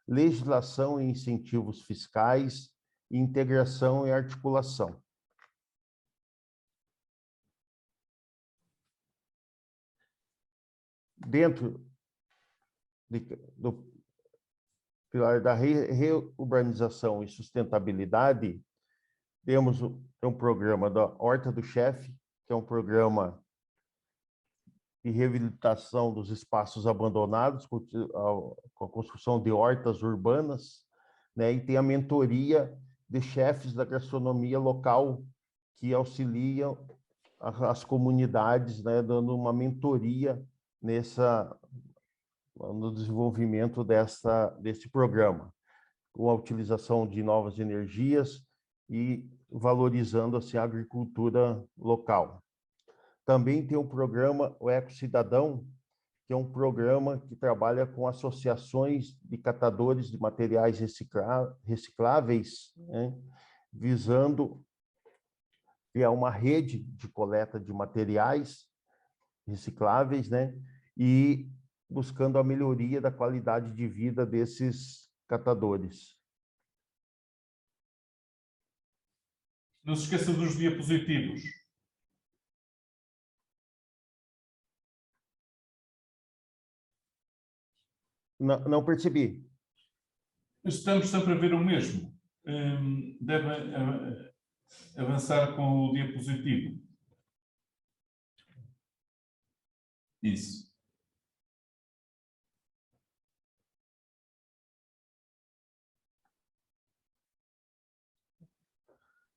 legislação e incentivos fiscais, integração e articulação. dentro do pilar da reurbanização e sustentabilidade, temos um programa da Horta do Chefe, que é um programa de reabilitação dos espaços abandonados, com a construção de hortas urbanas, né? E tem a mentoria de chefes da gastronomia local, que auxiliam as comunidades, né? Dando uma mentoria no desenvolvimento desse programa, com a utilização de novas energias e valorizando assim, a agricultura local. Também tem o programa O Eco Cidadão, que é um programa que trabalha com associações de catadores de materiais recicláveis, né, visando criar uma rede de coleta de materiais recicláveis, né, e buscando a melhoria da qualidade de vida desses catadores. Não se esqueça dos diapositivos. Não percebi. Estamos sempre a ver o mesmo. Deve avançar com o diapositivo. Isso.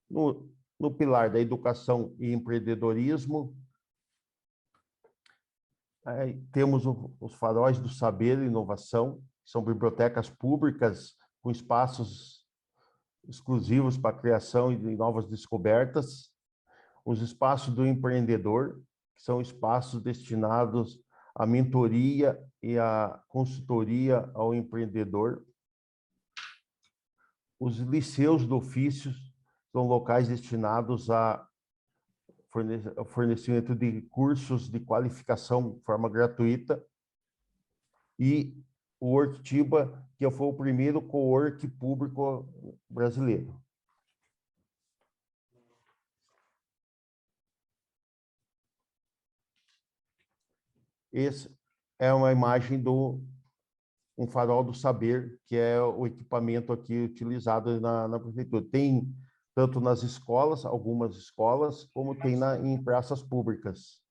No pilar da educação e empreendedorismo, aí temos os faróis do saber e inovação, que são bibliotecas públicas com espaços exclusivos para a criação de novas descobertas, os espaços do empreendedor, que são espaços destinados à mentoria e à consultoria ao empreendedor, os liceus do ofício são locais destinados a fornecimento de cursos de qualificação de forma gratuita, e o Worktiba, que foi o primeiro cowork público brasileiro. Essa é uma imagem um farol do saber, que é o equipamento aqui utilizado na prefeitura. Tem tanto nas escolas, algumas escolas, como tem em praças públicas.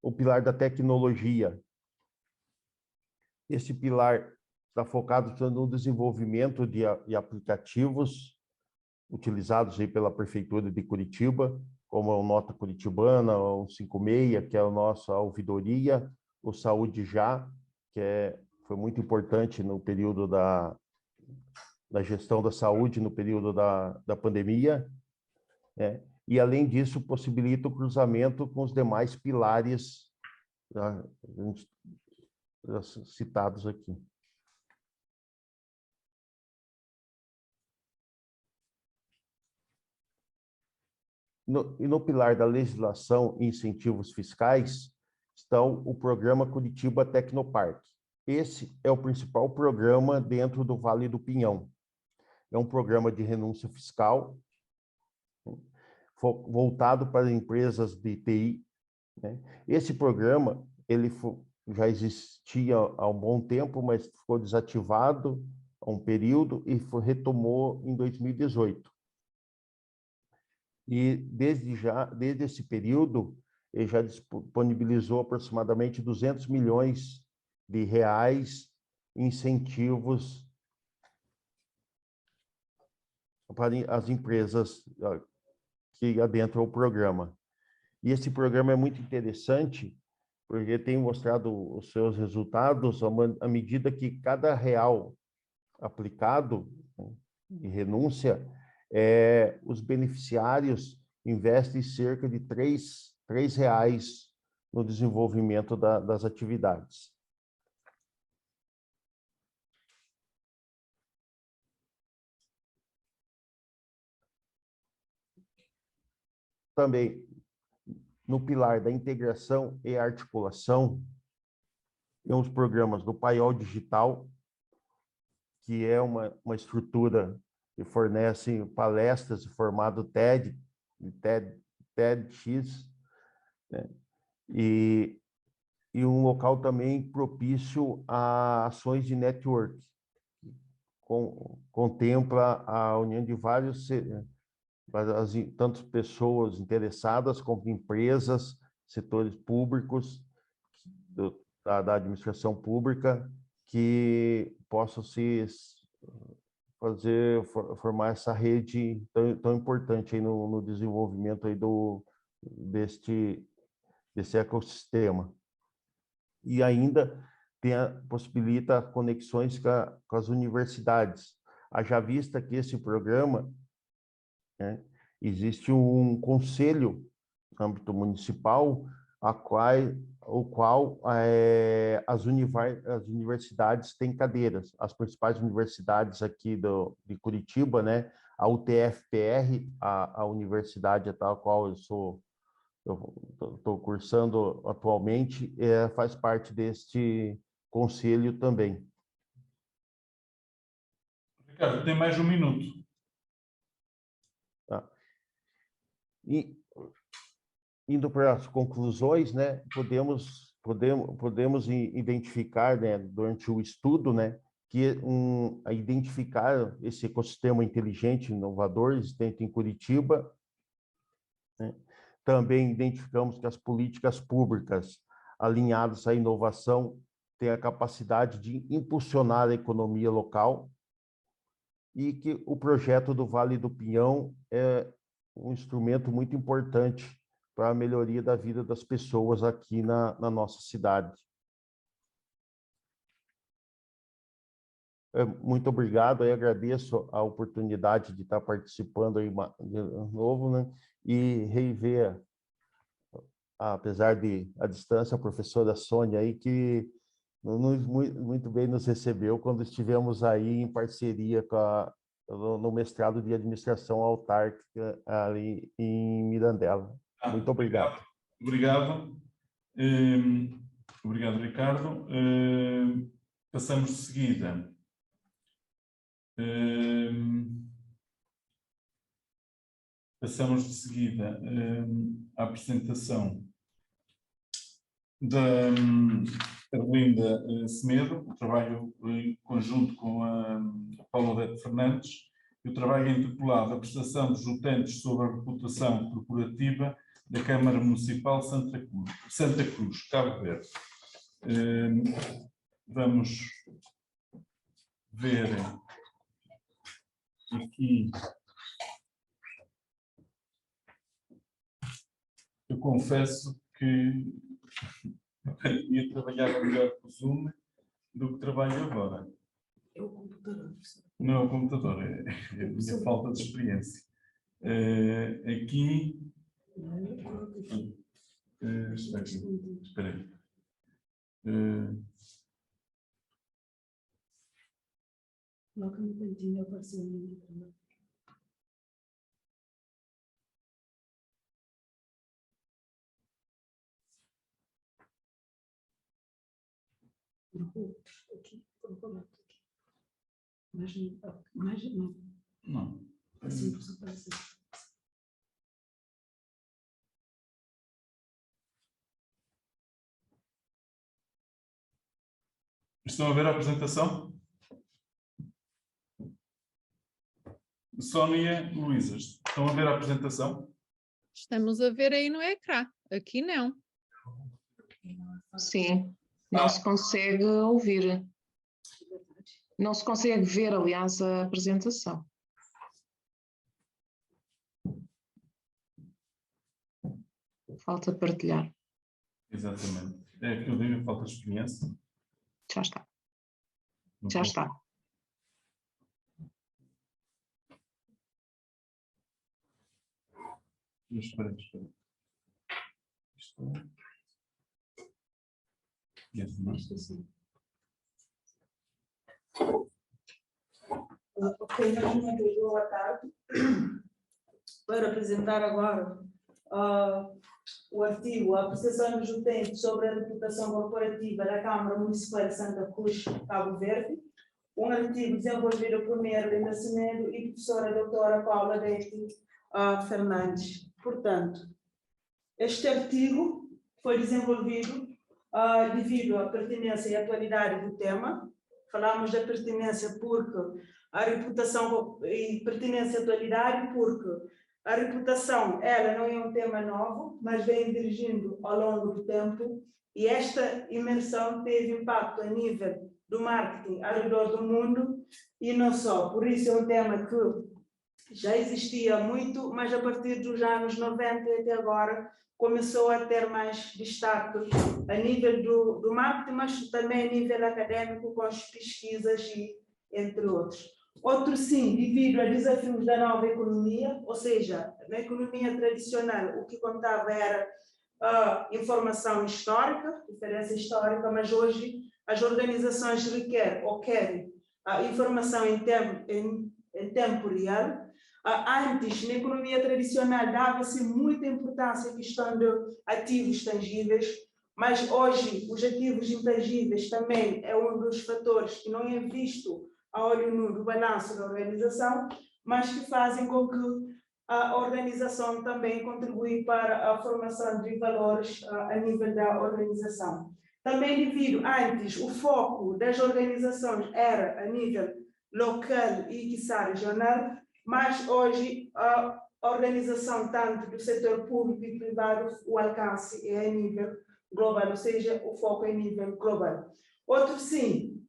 O pilar da tecnologia. Esse pilar está focado no desenvolvimento de aplicativos utilizados aí pela Prefeitura de Curitiba, como o Nota Curitibana, o 56, que é a nossa ouvidoria, o Saúde Já, que foi muito importante no período da gestão da saúde, no período da pandemia, né? E, além disso, possibilita o cruzamento com os demais pilares citados aqui. No pilar da legislação e incentivos fiscais estão o programa Curitiba Tecnoparque. Esse é o principal programa dentro do Vale do Pinhão. É um programa de renúncia fiscal voltado para empresas de TI, né? Esse programa já existia há um bom tempo, mas ficou desativado há um período e retomou em 2018. E desde esse período, ele já disponibilizou aproximadamente 200 milhões de reais em incentivos para as empresas que adentram o programa. E esse programa é muito interessante, porque tem mostrado os seus resultados à medida que cada real aplicado, né, de renúncia, os beneficiários investem cerca de R$ reais no desenvolvimento das atividades. Também no pilar da integração e articulação, temos programas do Paiol Digital, que é uma estrutura que fornece palestras em formato TEDx, né? E um local também propício a ações de network, contempla a união de tanto pessoas interessadas como empresas, setores públicos da administração pública que possam formar essa rede tão importante aí no desenvolvimento aí desse ecossistema. E ainda possibilita conexões com as universidades. Haja vista que esse programa, né, existe um conselho no âmbito municipal, o qual as universidades têm cadeiras. As principais universidades aqui de Curitiba, né, a UTFPR, a universidade a qual eu estou cursando atualmente, faz parte deste conselho também. Ricardo, tem mais 1 minuto. Tá. E, indo para as conclusões, né, podemos identificar, né, durante o estudo, né, que identificar esse ecossistema inteligente, inovador, existente em Curitiba, né. Também identificamos que as políticas públicas alinhadas à inovação têm a capacidade de impulsionar a economia local e que o projeto do Vale do Pinhão é um instrumento muito importante para a melhoria da vida das pessoas aqui na nossa cidade. Muito obrigado, eu agradeço a oportunidade de estar participando aí de novo, né? E rever, apesar de a distância, a professora Sônia aí, que muito bem nos recebeu quando estivemos aí em parceria no mestrado de administração autárquica ali em Mirandela. Muito obrigado. Obrigado. Obrigado, Ricardo. Passamos de seguida. À apresentação da Arlinda Semedo, o trabalho em conjunto com a Paula Odete Fernandes, e o trabalho intitulado A prestação dos utentes sobre a reputação corporativa da Câmara Municipal Santa Cruz, Cabo Verde. Vamos ver aqui. Eu confesso que ia trabalhar melhor com o Zoom do que trabalho agora. É o computador. Não é o computador, é a minha falta de experiência. Aqui. Espera aí. Coloca no cantinho, apareceu o meu. Aqui, aqui. Mais não. Não. Assim, só apareceu. Estão a ver a apresentação? Sónia Luísas, estão a ver a apresentação? Estamos a ver aí no ecrã. Aqui não. Sim, não se consegue ouvir. Não se consegue ver, aliás, a apresentação. Falta partilhar. Exatamente. É que eu digo, falta de experiência. Já está. Não Já posso. está. Espera. Isto não. Ok, nós vamos boa tarde. Para apresentar agora o artigo A Apreciação dos Utentes sobre a Reputação Corporativa da Câmara Municipal de Santa Cruz, Cabo Verde, um artigo desenvolvido por Meira de Nascimento e professora doutora Paula Detti Fernandes. Portanto, este artigo foi desenvolvido devido à pertinência e atualidade do tema. Falamos da pertinência porque a reputação e pertinência e atualidade porque a reputação, ela não é um tema novo, mas vem dirigindo ao longo do tempo e esta imersão teve impacto a nível do marketing ao redor do mundo e não só. Por isso é um tema que já existia muito, mas a partir dos anos 90 até agora começou a ter mais destaque a nível do marketing, mas também a nível acadêmico com as pesquisas e entre outros. Outro sim, devido a desafios da nova economia, ou seja, na economia tradicional o que contava era a informação histórica, referência histórica, mas hoje as organizações requerem ou querem a informação em tempo real. Antes, na economia tradicional, dava-se muita importância à questão de ativos tangíveis, mas hoje os ativos intangíveis também é um dos fatores que não é visto a olho nu do balanço da organização, mas que fazem com que a organização também contribui para a formação de valores a nível da organização. Também devido, antes, o foco das organizações era a nível local e, quiçá, regional, mas hoje a organização, tanto do setor público e privado, o alcance é a nível global, ou seja, o foco é a nível global. Outro sim,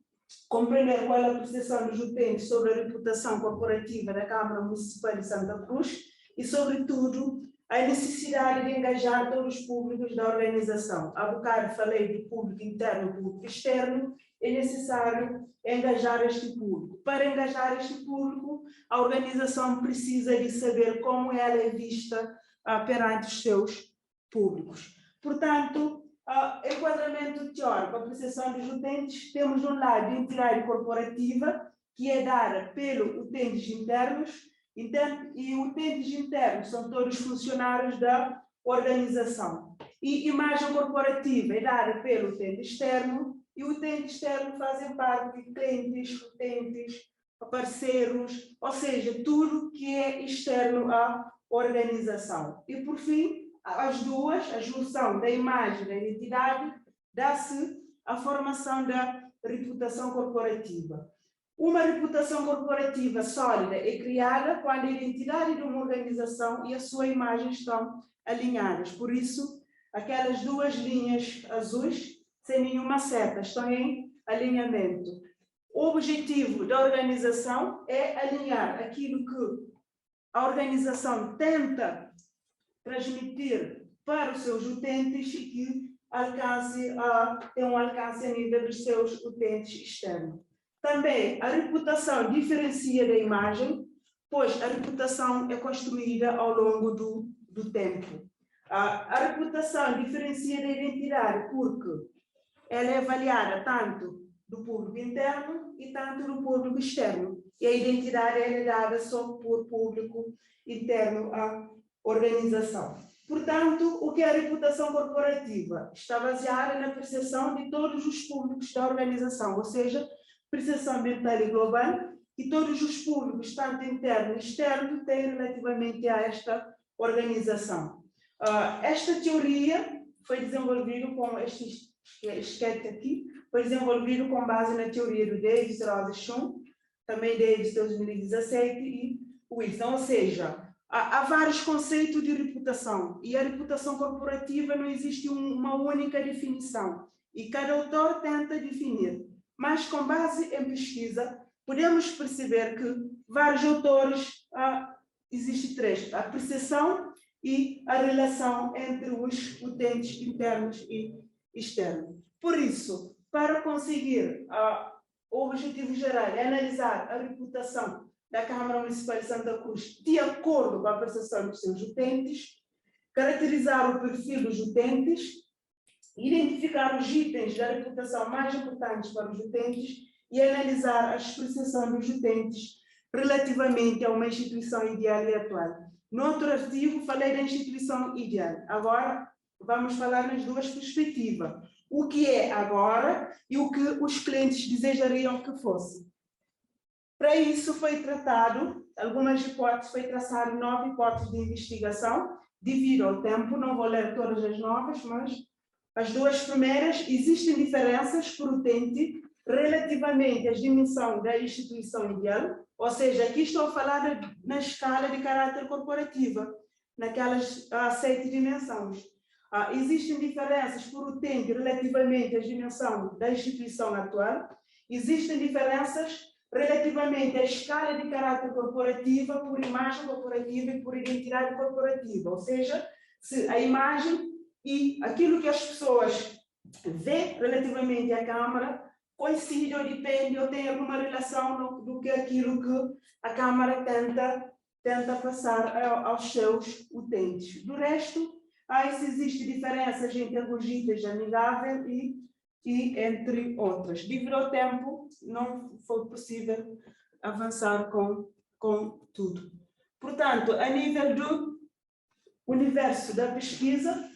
compreender qual é a percepção dos utentes sobre a reputação corporativa da Câmara Municipal de Santa Cruz e, sobretudo, a necessidade de engajar todos os públicos da organização. Há bocado falei de público interno e público externo, é necessário engajar este público. Para engajar este público, a organização precisa de saber como ela é vista perante os seus públicos. Portanto, enquadramento teórico, a percepção dos utentes, temos um lado de entidade corporativa, que é dada pelos utentes internos, e utentes internos são todos funcionários da organização. E imagem corporativa é dada pelo utente externo, e o utente externo fazem parte de clientes, utentes, parceiros, ou seja, tudo que é externo à organização. E por fim, as duas, a junção da imagem e da identidade, dá-se a formação da reputação corporativa. Uma reputação corporativa sólida é criada quando a identidade de uma organização e a sua imagem estão alinhadas. Por isso, aquelas duas linhas azuis, sem nenhuma seta, estão em alinhamento. O objetivo da organização é alinhar aquilo que a organização tenta transmitir para os seus utentes e que tem um alcance a nível dos seus utentes externos. Também a reputação diferencia da imagem, pois a reputação é construída ao longo do tempo. A reputação diferencia da identidade porque ela é avaliada tanto do público interno e tanto do público externo. E a identidade é dada só por público interno à organização. Portanto, o que é a reputação corporativa? Está baseada na percepção de todos os públicos da organização, ou seja, percepção ambiental e global, e todos os públicos, tanto interno e externo, têm relativamente a esta organização. Esta teoria foi desenvolvida com este esquete aqui, foi desenvolvido com base na teoria do Davis, Rosa Schum, também Davis, 2017, e Wilson, ou seja, há vários conceitos de reputação, e a reputação corporativa não existe uma única definição, e cada autor tenta definir. Mas, com base em pesquisa, podemos perceber que vários autores, existem três: a percepção e a relação entre os utentes internos e externos. Por isso, para conseguir o objetivo geral é analisar a reputação da Câmara Municipal de Santa Cruz de acordo com a percepção dos seus utentes, caracterizar o perfil dos utentes, identificar os itens da reputação mais importantes para os utentes e analisar a expressão dos utentes relativamente a uma instituição ideal e atual. No outro artigo, falei da instituição ideal. Agora, vamos falar nas duas perspectivas. O que é agora e o que os clientes desejariam que fosse. Para isso, foi tratado, algumas hipóteses, foi traçado 9 hipóteses de investigação, devido ao tempo, não vou ler todas as novas, mas as duas primeiras, existem diferenças por utente relativamente à dimensão da instituição ideal, ou seja, aqui estou a falar na escala de caráter corporativa, naquelas 7 dimensões. Existem diferenças por utente relativamente à dimensão da instituição atual, existem diferenças relativamente à escala de caráter corporativa por imagem corporativa e por identidade corporativa, ou seja, se a imagem e aquilo que as pessoas vê relativamente à Câmara coincide ou depende ou tem alguma relação do que aquilo que a Câmara tenta passar aos seus utentes. Do resto, existem diferenças entre agogitas amigável e entre outras. Devido ao tempo, não foi possível avançar com tudo. Portanto, a nível do universo da pesquisa,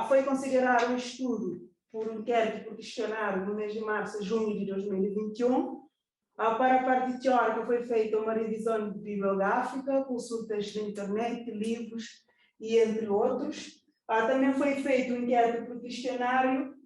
foi considerado um estudo por inquérito por questionário no mês de março a junho de 2021. Para a parte teórica foi feita uma revisão bibliográfica, consultas na internet, livros e entre outros. Também foi feito um inquérito por questionário,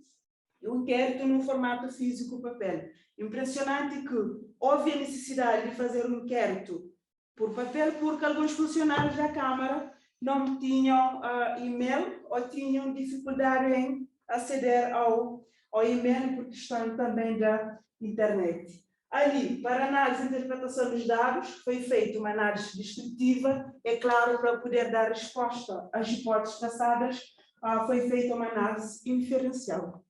um inquérito no formato físico papel. Impressionante que houve a necessidade de fazer um inquérito por papel porque alguns funcionários da Câmara não tinham e-mail ou tinham dificuldade em aceder ao e-mail por questão também da internet. Ali, para análise e interpretação dos dados, foi feita uma análise descritiva, é claro, para poder dar resposta às hipóteses traçadas, foi feita uma análise inferencial.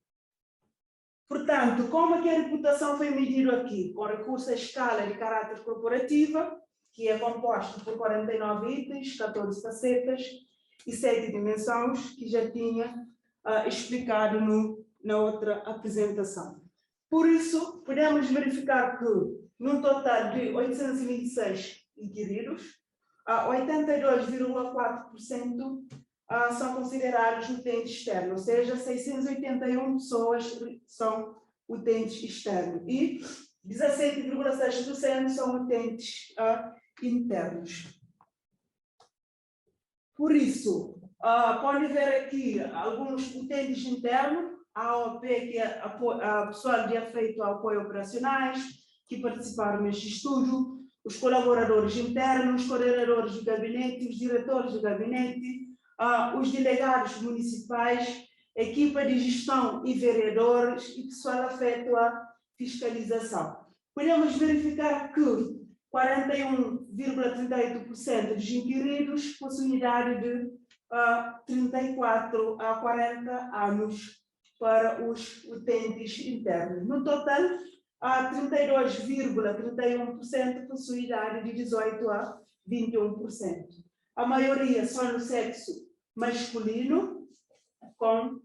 Portanto, como é que a reputação foi medida aqui? Com recurso à escala de caráter corporativa, que é composto por 49 itens, 14 facetas e 7 dimensões, que já tinha explicado na outra apresentação. Por isso, podemos verificar que, num total de 826 inquiridos, 82,4% são considerados utentes externos, ou seja, 681 pessoas são utentes externos e 17,6% são utentes internos. Por isso, pode ver aqui alguns utentes internos, a AOP, que é a pessoal de afeto ao apoio operacionais, que participaram neste estudo, os colaboradores internos, os coordenadores de gabinete, os diretores de gabinete, os delegados municipais, equipa de gestão e vereadores e pessoal afeto à fiscalização. Podemos verificar que 41,38% dos inquiridos possuem idade de 34 a 40 anos para os utentes internos. No total, 32,31% possuem idade de 18 a 21%. A maioria são no sexo masculino, com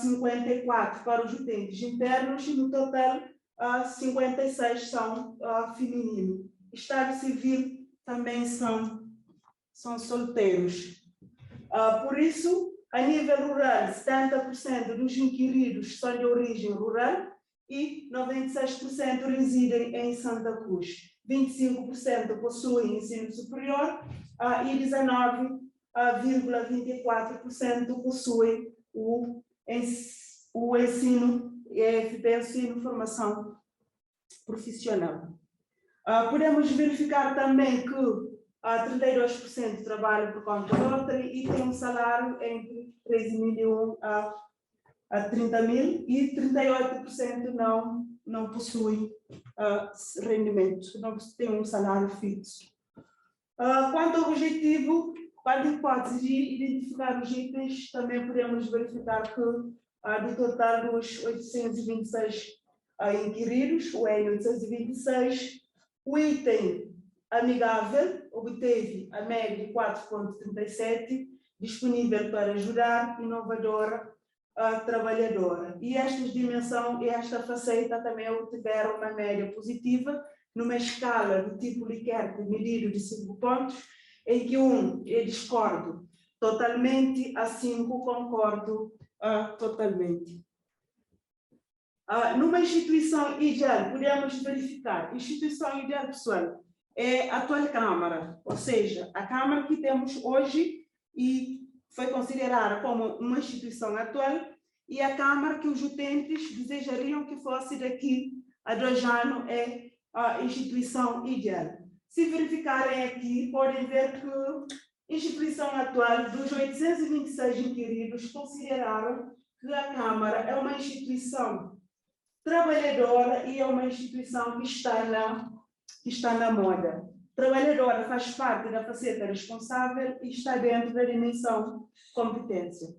54 para os utentes internos e no total 56 são feminino. Estado civil também são solteiros. Por isso, a nível rural, 70% dos inquiridos são de origem rural e 96% residem em Santa Cruz. 25% possuem ensino superior e 19,24% possuem o ensino EFP, ensino formação profissional. Podemos verificar também que 32% trabalham por conta própria e têm um salário entre 13.001 a 30.000 e 38% não possuem rendimento, não têm um salário fixo. Quanto ao objetivo, quanto à hipótese de identificar os itens, também podemos verificar que do total dos 826 inquiridos, o N826, o item amigável obteve a média de 4,37, disponível para ajudar, inovadora, trabalhadora. E esta dimensão e esta faceta também obtiveram uma média positiva, numa escala do tipo Likert medido de 5 pontos, em que 1 eu discordo totalmente, a 5 concordo totalmente. Numa instituição ideal, podemos verificar, instituição ideal, pessoal, é a atual Câmara, ou seja, a Câmara que temos hoje e foi considerada como uma instituição atual, e a Câmara que os utentes desejariam que fosse daqui a 2 anos é a instituição ideal. Se verificarem aqui, podem ver que a instituição atual, dos 826 inquiridos, consideraram que a Câmara é uma instituição trabalhadora e é uma instituição que está na moda. Trabalhadora faz parte da faceta responsável e está dentro da dimensão competência.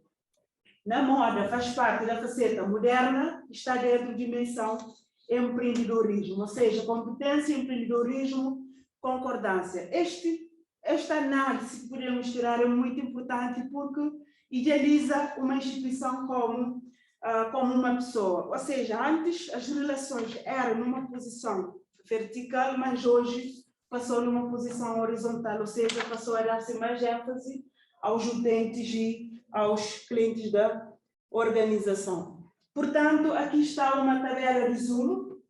Na moda faz parte da faceta moderna, está dentro da dimensão empreendedorismo, ou seja, competência, empreendedorismo, concordância. Esta análise que podemos tirar é muito importante porque idealiza uma instituição como uma pessoa. Ou seja, antes as relações eram numa posição vertical, mas hoje passou numa posição horizontal, ou seja, passou a dar-se mais ênfase aos utentes e aos clientes da organização. Portanto, aqui está uma tabela resumo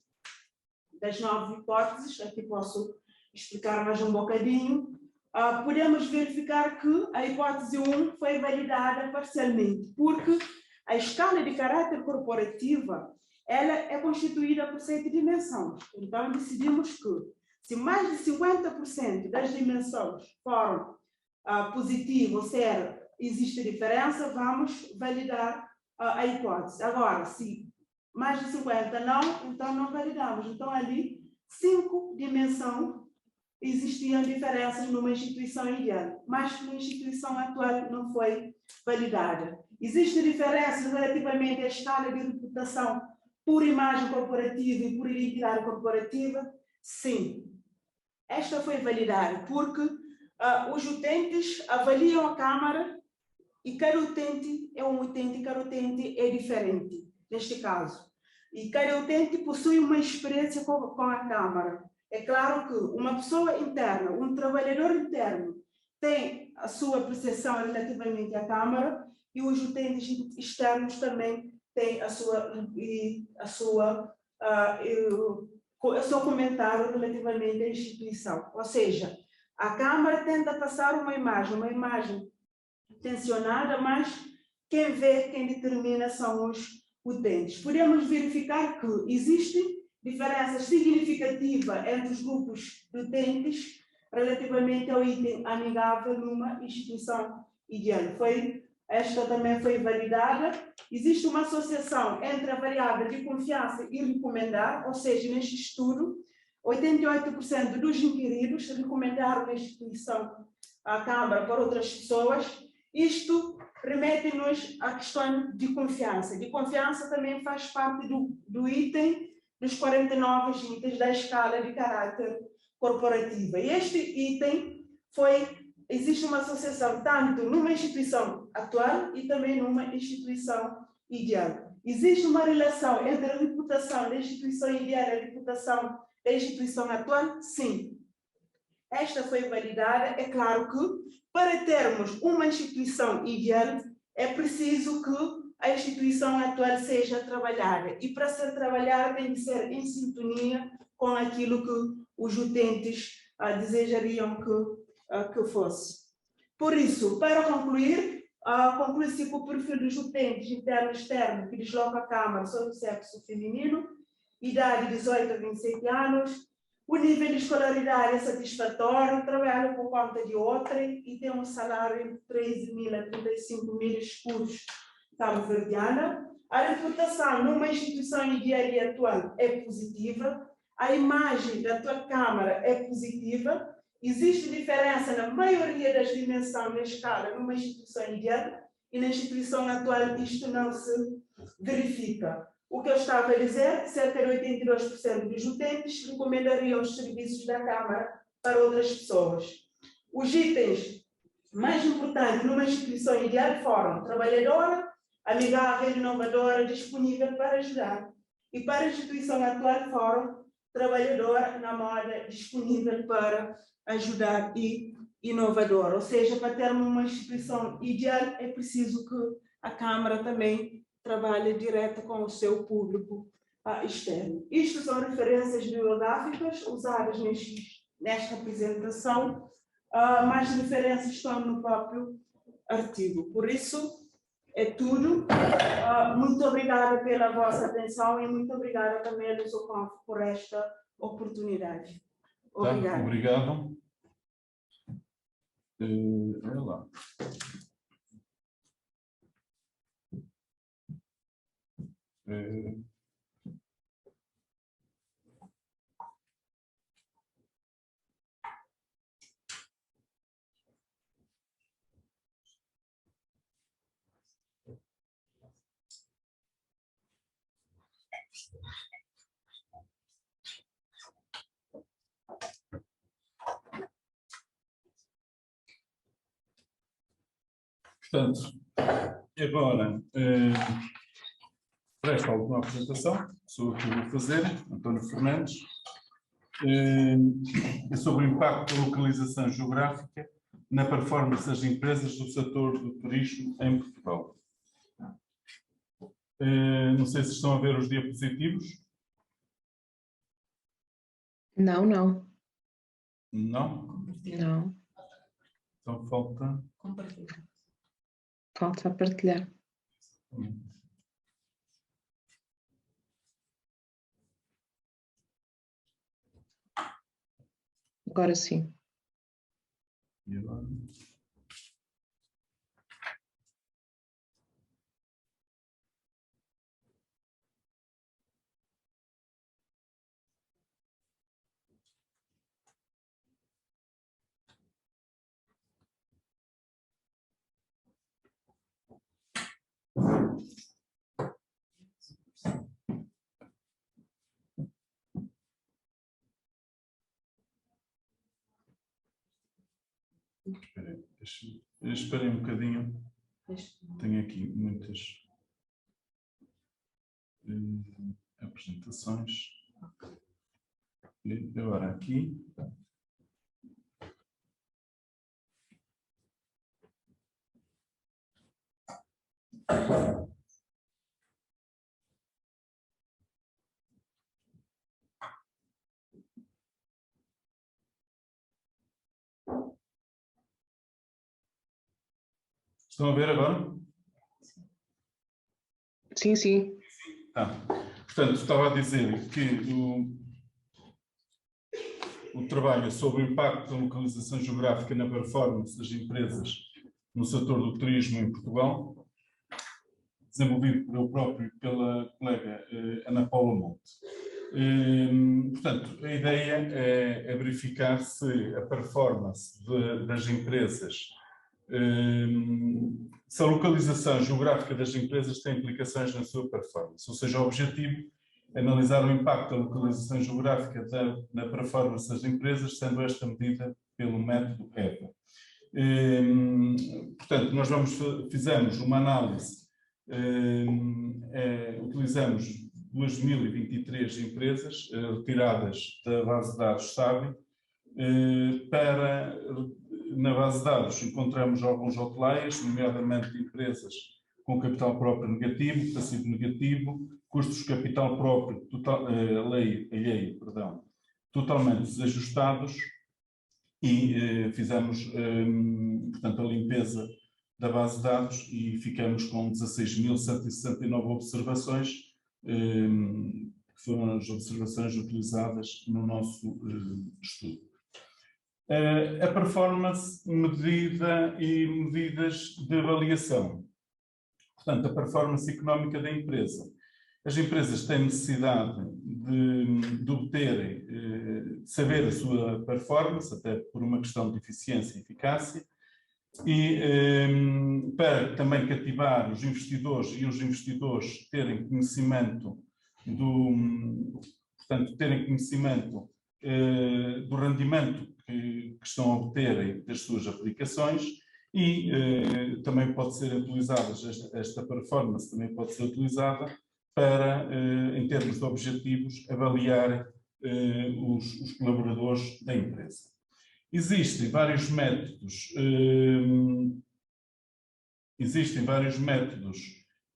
das 9 hipóteses, aqui posso explicar mais um bocadinho. Podemos verificar que a hipótese 1 foi validada parcialmente, porque a escala de caráter corporativa ela é constituída por 7 dimensões. Então, decidimos que, se mais de 50% das dimensões foram positivas, ou seja, existe diferença, vamos validar a hipótese. Agora, se mais de 50% não, então não validamos. Então, ali, 5 dimensões existiam diferenças numa instituição ideal, mas na instituição atual não foi validada. Existem diferenças relativamente à escala de reputação por imagem corporativa e por identidade corporativa? Sim. Esta foi validada porque os utentes avaliam a Câmara e cada utente é um utente e cada utente é diferente, neste caso. E cada utente possui uma experiência com a Câmara. É claro que uma pessoa interna, um trabalhador interno, tem a sua percepção relativamente à Câmara e os utentes externos também têm o seu comentário relativamente à instituição. Ou seja, a Câmara tenta passar uma imagem tensionada, mas quem vê, quem determina são os utentes. Podemos verificar que existem diferenças significativas entre os grupos de utentes relativamente ao item amigável numa instituição ideal. Esta também foi validada. Existe uma associação entre a variável de confiança e recomendar, ou seja, neste estudo, 88% dos inquiridos recomendaram a instituição, a Câmara, para outras pessoas. Isto remete-nos à questão de confiança. De confiança também faz parte do item dos 49 itens da escala de caráter corporativa. E este item existe uma associação tanto numa instituição atual e também numa instituição ideal. Existe uma relação entre a reputação da instituição ideal e a reputação da instituição atual? Sim. Esta foi validada. É claro que, para termos uma instituição ideal, é preciso que a instituição atual seja trabalhada. E para ser trabalhada tem que ser em sintonia com aquilo que os utentes desejariam que fosse. Por isso, para concluir, conclui-se que o perfil dos utentes interno e externo que desloca a Câmara sobre o sexo feminino, idade de 18 a 27 anos, o nível de escolaridade é satisfatório, trabalha por conta de outrem e tem um salário de 13.000 a 35.000 escuros cabo-verdiana. A reputação numa instituição ideal e atual é positiva, a imagem da tua Câmara é positiva, existe diferença na maioria das dimensões na escala numa instituição ideal e na instituição atual isto não se verifica. O que eu estava a dizer, cerca de 82% dos utentes recomendariam os serviços da Câmara para outras pessoas. Os itens mais importantes numa instituição ideal foram trabalhadora, amigável, inovadora, disponível para ajudar. E para a instituição atual foram trabalhadora, na moda, disponível para ajudar e inovadora. Ou seja, para termos uma instituição ideal, é preciso que a Câmara também trabalhe direto com o seu público externo. Isto são referências bibliográficas usadas nesta apresentação, mas referências estão no próprio artigo. Por isso, é tudo. Muito obrigada pela vossa atenção e muito obrigada também a Lusoconf por esta oportunidade. Obrigada. Tá, obrigado. Olha lá. Portanto, agora, para esta última apresentação, sou eu que vou fazer, António Fernandes, é sobre o impacto da localização geográfica na performance das empresas do setor do turismo em Portugal. Não sei se estão a ver os diapositivos. Não, não. Não? Não. Então falta... Falta partilhar. Agora sim. E agora? Esperem um bocadinho. Tenho aqui muitas apresentações. E agora aqui. Estão a ver agora? Sim, sim. Portanto, estava a dizer que o trabalho sobre o impacto da localização geográfica na performance das empresas no setor do turismo em Portugal, desenvolvido por eu próprio e pela colega Ana Paula Monte. Portanto, a ideia é verificar se a performance das empresas, se a localização geográfica das empresas tem implicações na sua performance. Ou seja, o objetivo é analisar o impacto da localização geográfica na performance das empresas, sendo esta medida pelo método EVA. Portanto, nós fizemos uma análise, utilizamos 2023 empresas retiradas da base de dados SABI. Na base de dados encontramos alguns outliers, nomeadamente empresas com capital próprio negativo, passivo negativo, custos de capital próprio alheio, totalmente desajustados, e fizemos, portanto, a limpeza da base de dados e ficamos com 16.169 observações, que foram as observações utilizadas no nosso estudo. A performance medida e medidas de avaliação. Portanto, a performance económica da empresa. As empresas têm necessidade de obterem, de saber a sua performance, até por uma questão de eficiência e eficácia, e para também cativar os investidores e os investidores terem conhecimento do rendimento que estão a obterem das suas aplicações, e também pode ser utilizada, esta performance também pode ser utilizada para, em termos de objetivos, avaliar os colaboradores da empresa. Existem vários métodos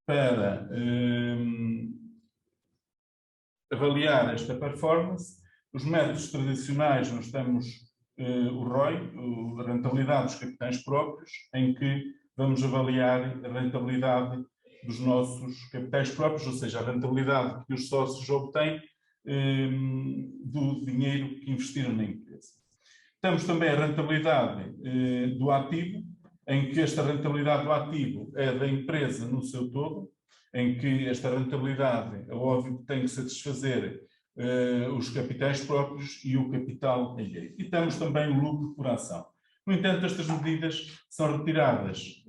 para avaliar esta performance. Os métodos tradicionais, nós temos o ROI, a rentabilidade dos capitais próprios, em que vamos avaliar a rentabilidade dos nossos capitais próprios, ou seja, a rentabilidade que os sócios obtêm do dinheiro que investiram na empresa. Temos também a rentabilidade do ativo, em que esta rentabilidade do ativo é da empresa no seu todo, em que esta rentabilidade, é óbvio, tem que satisfazer os capitais próprios e o capital alheio. E temos também o lucro por ação. No entanto, estas medidas são retiradas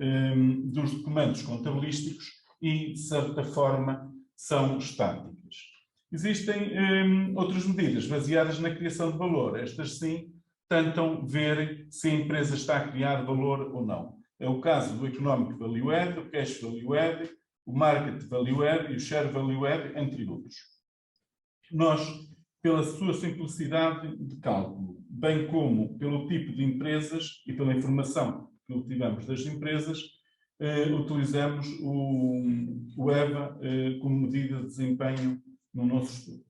dos documentos contabilísticos e, de certa forma, são estáticas. Existem outras medidas baseadas na criação de valor. Estas, sim, tentam ver se a empresa está a criar valor ou não. É o caso do Economic Value Add, o Cash Value Add, o Market Value Add e o Share Value Add, entre outros. Nós, pela sua simplicidade de cálculo, bem como pelo tipo de empresas e pela informação que obtivemos das empresas, utilizamos o EVA como medida de desempenho no nosso estudo.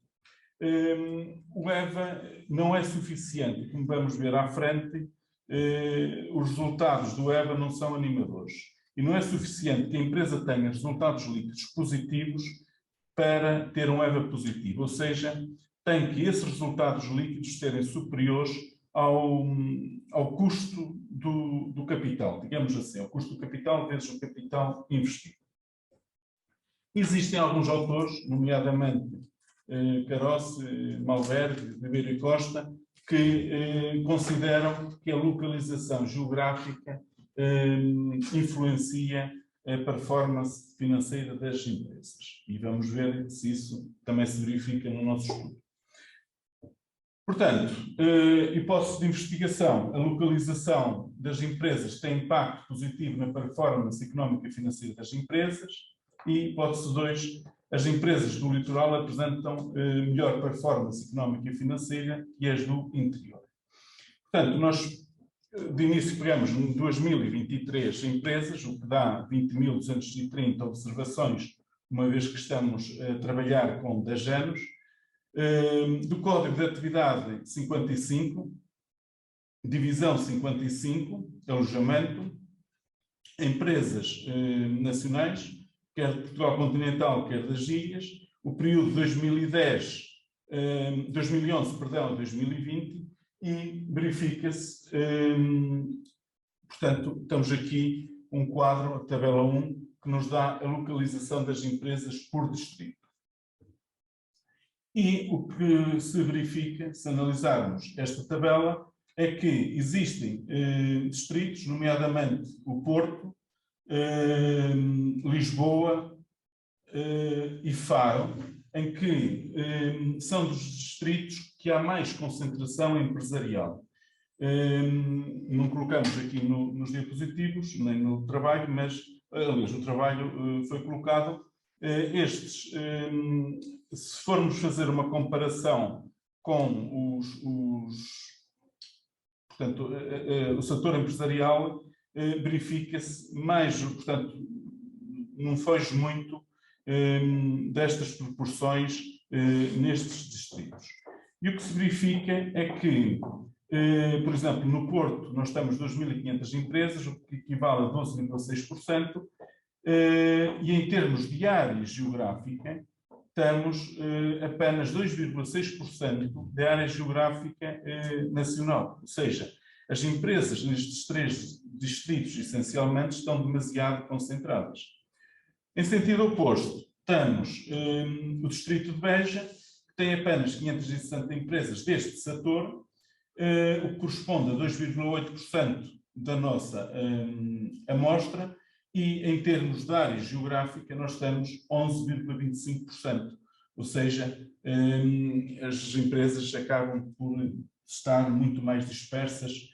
O EVA não é suficiente, como vamos ver à frente, os resultados do EVA não são animadores. E não é suficiente que a empresa tenha resultados líquidos positivos para ter um EVA positivo, ou seja, tem que esses resultados líquidos serem superiores ao custo do capital, digamos assim, ao custo do capital vezes o capital investido. Existem alguns autores, nomeadamente Carosse, Malverde, Ribeiro e Costa, que consideram que a localização geográfica influencia a performance financeira das empresas. E vamos ver se isso também se verifica no nosso estudo. Portanto, hipótese de investigação, a localização das empresas tem impacto positivo na performance económica e financeira das empresas. E hipótese 2, as empresas do litoral apresentam melhor performance económica e financeira que as do interior. Portanto, nós de início pegamos 2023 empresas, o que dá 20.230 observações, uma vez que estamos a trabalhar com 10 anos. Do Código de Atividade 55, Divisão 55, Alojamento, empresas nacionais, quer de Portugal continental, quer das ilhas, o período 2011 a 2020, e verifica-se, portanto, temos aqui um quadro, a tabela 1, que nos dá a localização das empresas por distrito. E o que se verifica, se analisarmos esta tabela, é que existem distritos, nomeadamente o Porto, Lisboa e Faro, em que são dos distritos que há mais concentração empresarial. Não colocamos aqui nos diapositivos, nem no trabalho, mas, aliás, no trabalho foi colocado. Estes, se formos fazer uma comparação com portanto, o setor empresarial, verifica-se mais, portanto, não foge muito destas proporções nestes distritos. E o que se verifica é que, por exemplo, no Porto nós temos 2.500 empresas, o que equivale a 12,6%, e em termos de área geográfica, temos apenas 2,6% de área geográfica nacional. Ou seja, as empresas nestes 3 distritos, essencialmente, estão demasiado concentradas. Em sentido oposto, temos o distrito de Beja, que tem apenas 560 empresas deste setor, o que corresponde a 2,8% da nossa amostra, e em termos de área geográfica nós temos 11,25%, ou seja, as empresas acabam por estar muito mais dispersas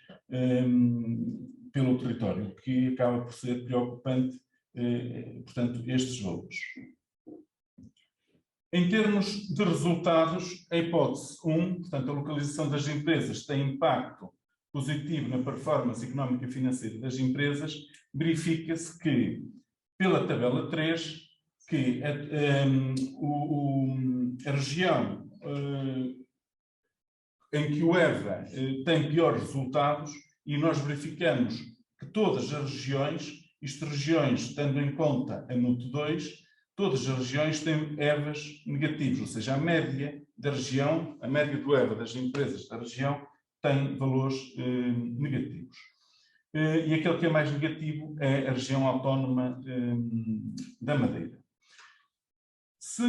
pelo território, o que acaba por ser preocupante, portanto, estes valores. Em termos de resultados, a hipótese 1, portanto, a localização das empresas tem impacto positivo na performance económica e financeira das empresas, verifica-se que, pela tabela 3, que a região em que o EVA tem piores resultados, e nós verificamos que todas as regiões, regiões tendo em conta a NUT 2, todas as regiões têm EVAs negativos, ou seja, a média da região, a média do EVA das empresas da região tem valores negativos. E aquele que é mais negativo é a região autónoma da Madeira. Se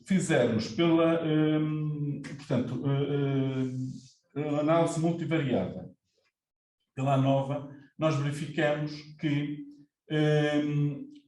fizermos pela, portanto, análise multivariada pela ANOVA, nós verificamos que,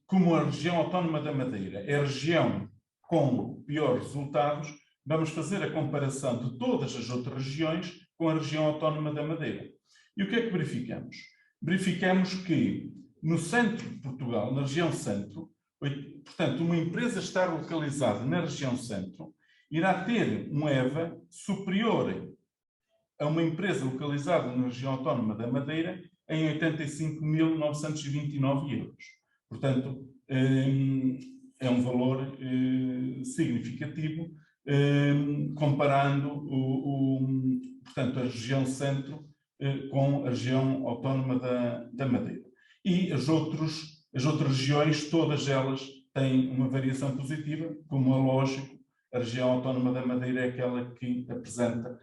como a região autónoma da Madeira é a região com piores resultados, vamos fazer a comparação de todas as outras regiões com a região autónoma da Madeira. E o que é que verificamos? Verificamos que no centro de Portugal, na região centro, portanto, uma empresa está localizada na região centro, irá ter um EVA superior a uma empresa localizada na região autónoma da Madeira em 85.929 euros. Portanto, é um valor significativo, comparando portanto, a região centro com a região autónoma da Madeira. E as outras regiões, todas elas têm uma variação positiva, como é lógico, a região autónoma da Madeira é aquela que apresenta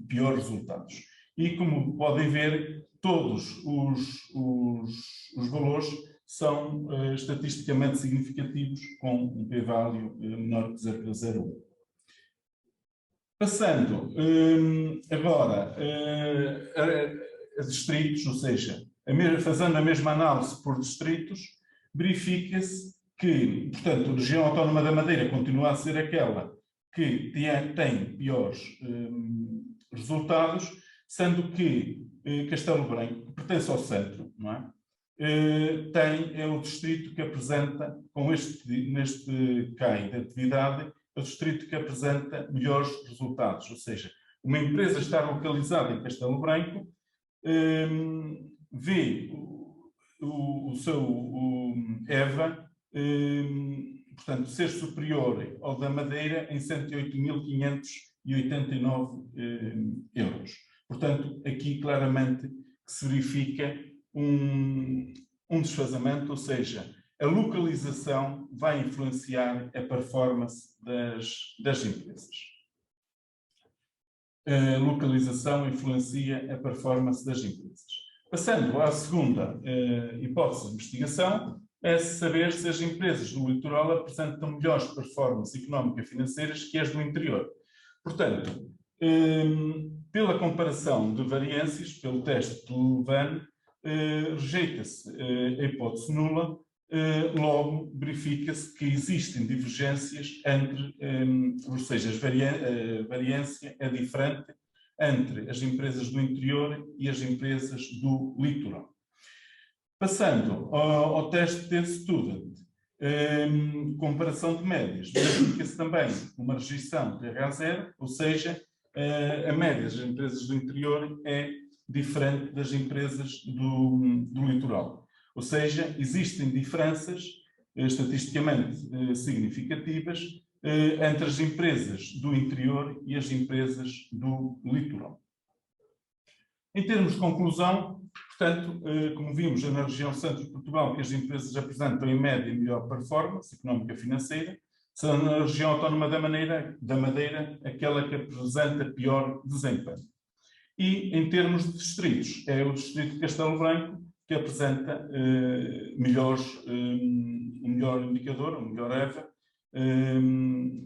piores resultados. E como podem ver, todos os valores são estatisticamente significativos, com um p-value menor que 0,01. Passando agora a distritos, ou seja, fazendo a mesma análise por distritos, verifica-se que, portanto, a região autónoma da Madeira continua a ser aquela que tem piores resultados, sendo que Castelo Branco, que pertence ao centro, não é? É o distrito que apresenta, neste CAI de atividade, é o distrito que apresenta melhores resultados, ou seja, uma empresa está localizada em Castelo Branco, vê o seu EVA, portanto, ser superior ao da Madeira em 108.589 euros. Portanto, aqui claramente se verifica um desfazamento, ou seja, a localização vai influenciar a performance das empresas. A localização influencia a performance das empresas. Passando à segunda hipótese de investigação, é saber se as empresas do litoral apresentam melhores performances económicas e financeiras que as do interior. Portanto, pela comparação de variâncias, pelo teste de Levan, rejeita-se a hipótese nula, logo verifica-se que existem divergências entre, ou seja, a variância é diferente entre as empresas do interior e as empresas do litoral. Passando ao teste de student, comparação de médias, verifica-se também uma rejeição de RH0, ou seja, a média das empresas do interior é diferente das empresas do litoral. Ou seja, existem diferenças estatisticamente significativas entre as empresas do interior e as empresas do litoral. Em termos de conclusão, portanto, como vimos, é na região centro de Portugal que as empresas apresentam em média melhor performance económica e financeira, sendo na região autónoma da Madeira aquela que apresenta pior desempenho. E em termos de distritos, é o distrito de Castelo Branco que apresenta um melhor indicador, um melhor EVA,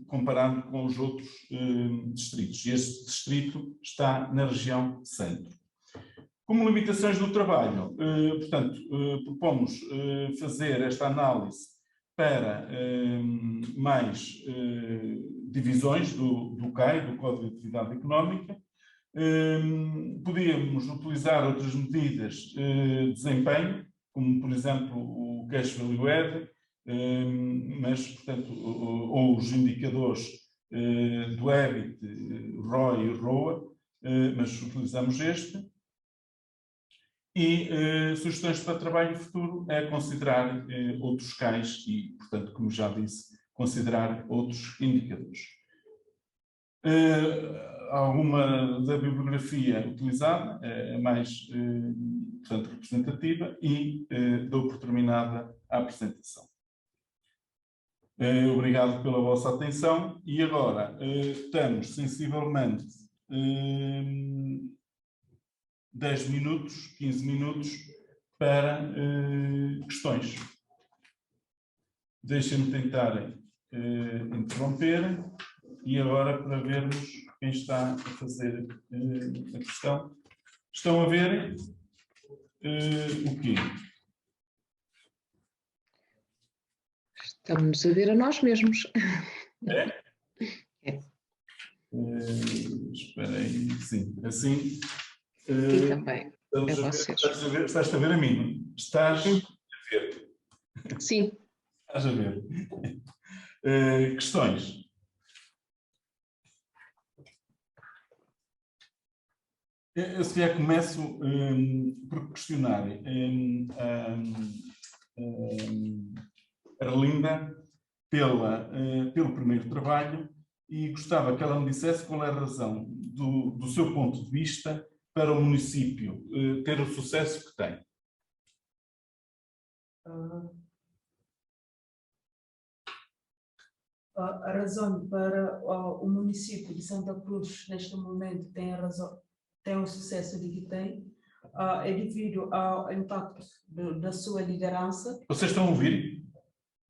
comparado com os outros distritos. E este distrito está na região centro. Como limitações do trabalho, portanto, propomos fazer esta análise para mais divisões do CAI, do Código de Atividade Económica. Podíamos utilizar outras medidas de desempenho, como, por exemplo, o Cash Value Add, mas, portanto, ou os indicadores do EBIT, ROI e ROA, mas utilizamos este. E sugestões para trabalho futuro é considerar outros cais e, portanto, como já disse, considerar outros indicadores. Alguma da bibliografia utilizada é mais, portanto, representativa e dou por terminada a apresentação. Obrigado pela vossa atenção e agora estamos sensivelmente 10 minutos, 15 minutos para questões. Deixem-me tentar interromper e agora para vermos quem está a fazer a questão. Estão a ver o quê? Estamos a ver a nós mesmos. É? É. Espera aí, sim, assim. E também a vocês. Estás a ver a mim? Estás a ver? Sim. Estás a ver. Questões? Eu se calhar começo por questionar a Arlinda pelo primeiro trabalho e gostava que ela me dissesse qual é a razão do seu ponto de vista para o município ter o sucesso que tem. A razão para o município de Santa Cruz, neste momento, tem o sucesso de que tem, é devido ao impacto da sua liderança. Vocês estão a ouvir?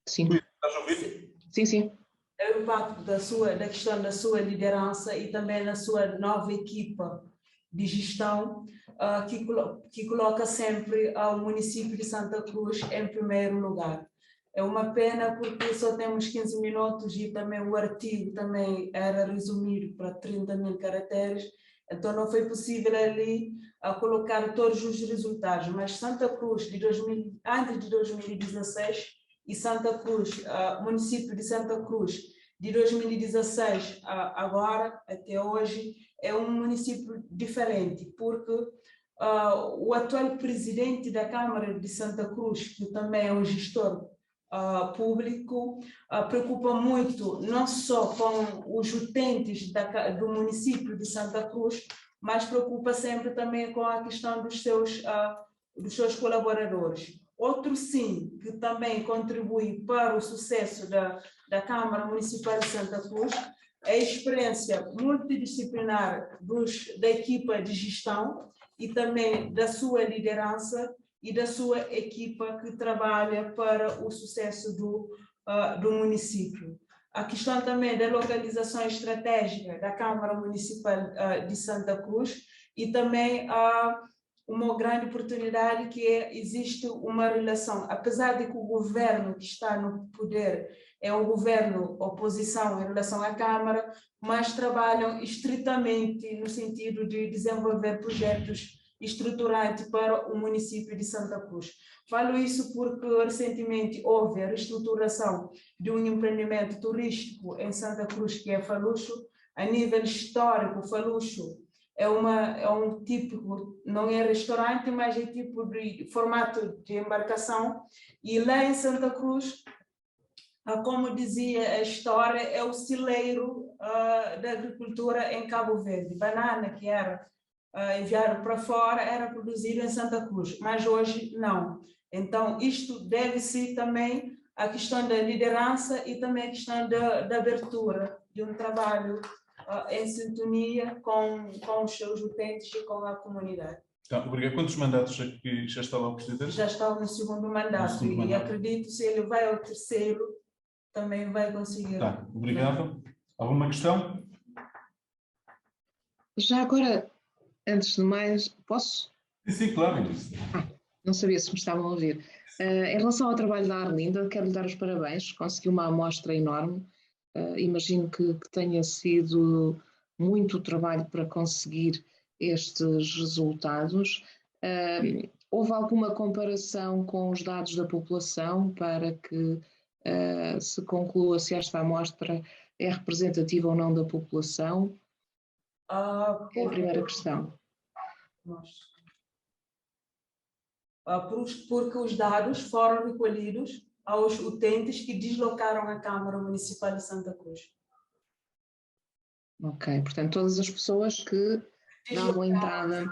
Sim. Estás a ouvir? Sim, sim. É o impacto da questão da sua liderança e também na sua nova equipa de gestão, que coloca sempre o município de Santa Cruz em primeiro lugar. É uma pena porque só temos 15 minutos e também o artigo também era resumido para 30.000 caracteres, então não foi possível ali colocar todos os resultados, mas Santa Cruz, antes de 2016, e Santa Cruz, município de Santa Cruz, de 2016 agora, até hoje, é um município diferente, porque o atual presidente da Câmara de Santa Cruz, que também é um gestor público, preocupa muito não só com os utentes do município de Santa Cruz, mas preocupa sempre também com a questão dos seus colaboradores. Outro sim, que também contribui para o sucesso da Câmara Municipal de Santa Cruz, é a experiência multidisciplinar da equipa de gestão e também da sua liderança e da sua equipa que trabalha para o sucesso do município. A questão também da localização estratégica da Câmara Municipal de Santa Cruz e também uma grande oportunidade que existe uma relação, apesar de que o governo que está no poder é um governo oposição em relação à Câmara, mas trabalham estritamente no sentido de desenvolver projetos estruturantes para o município de Santa Cruz. Falo isso porque recentemente houve a reestruturação de um empreendimento turístico em Santa Cruz, que é Falucho. A nível histórico, Falucho é um tipo, não é restaurante, mas é tipo de formato de embarcação. E lá em Santa Cruz, como dizia a história, é o celeiro da agricultura em Cabo Verde. Banana que era enviado para fora era produzido em Santa Cruz, mas hoje não. Então, isto deve-se também à questão da liderança e também à questão da abertura de um trabalho em sintonia com os seus utentes e com a comunidade. Então, obrigado. Quantos mandatos é que já está lá o Presidente? Já está no segundo mandato e acredito que se ele vai ao terceiro, também vai conseguir. Tá, obrigado. Alguma questão? Já agora, antes de mais, posso? Sim, claro. Não sabia se me estavam a ouvir. Em relação ao trabalho da Arlinda, quero-lhe dar os parabéns, conseguiu uma amostra enorme. Imagino que tenha sido muito trabalho para conseguir estes resultados. Houve alguma comparação com os dados da população para que se conclua se esta amostra é representativa ou não da população? É a primeira questão. Porque os dados foram recolhidos aos utentes que deslocaram a Câmara Municipal de Santa Cruz. Ok, portanto, todas as pessoas que davam entrada.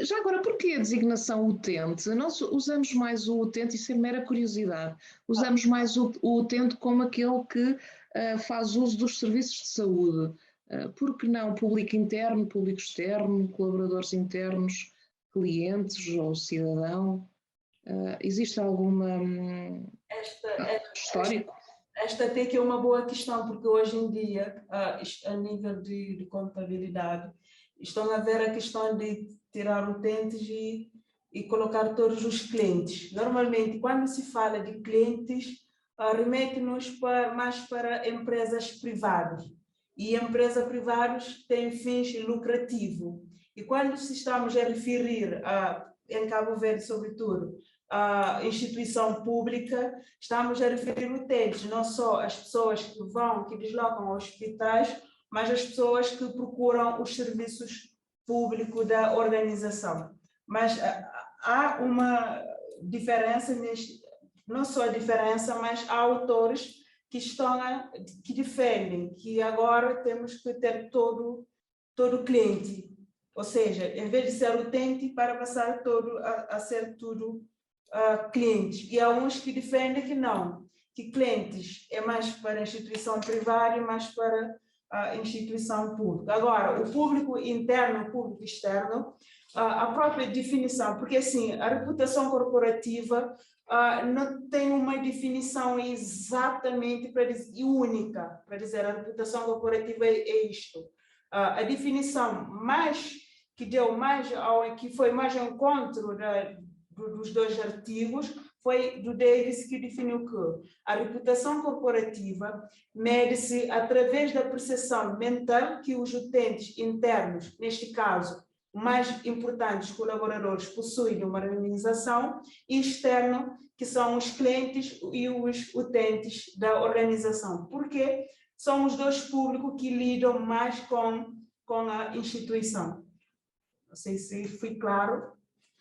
Já agora, porquê a designação utente? Nós usamos mais o utente, isso é mera curiosidade, usamos mais o utente como aquele que faz uso dos serviços de saúde. Por que não público interno, público externo, colaboradores internos, clientes ou cidadão? Existe alguma histórico? Esta até que é uma boa questão, porque hoje em dia, a nível de contabilidade, estão a ver a questão de tirar utentes e colocar todos os clientes. Normalmente, quando se fala de clientes, remete-nos mais para empresas privadas. E empresas privadas têm fins lucrativos. E quando estamos a referir, em Cabo Verde, sobretudo, a instituição pública, estamos a referir utentes, não só as pessoas que deslocam aos hospitais, mas as pessoas que procuram os serviços públicos da organização. Mas há uma diferença, não só a diferença, mas há autores que defendem que agora temos que ter todo cliente, ou seja, em vez de ser utente, para passar a ser tudo clientes. E há uns que defendem que não, que clientes é mais para a instituição privada e mais para a instituição pública. Agora, o público interno, o público externo, a própria definição, porque assim, a reputação corporativa não tem uma definição exatamente e única para dizer a reputação corporativa é isto. A definição que foi mais ao encontro dos dois artigos foi do Davis, que definiu que a reputação corporativa mede-se através da percepção mental que os utentes internos, neste caso, mais importantes colaboradores, possuem uma organização, e externo, que são os clientes e os utentes da organização. Porque são os dois públicos que lidam mais com a instituição. Não sei se fui claro.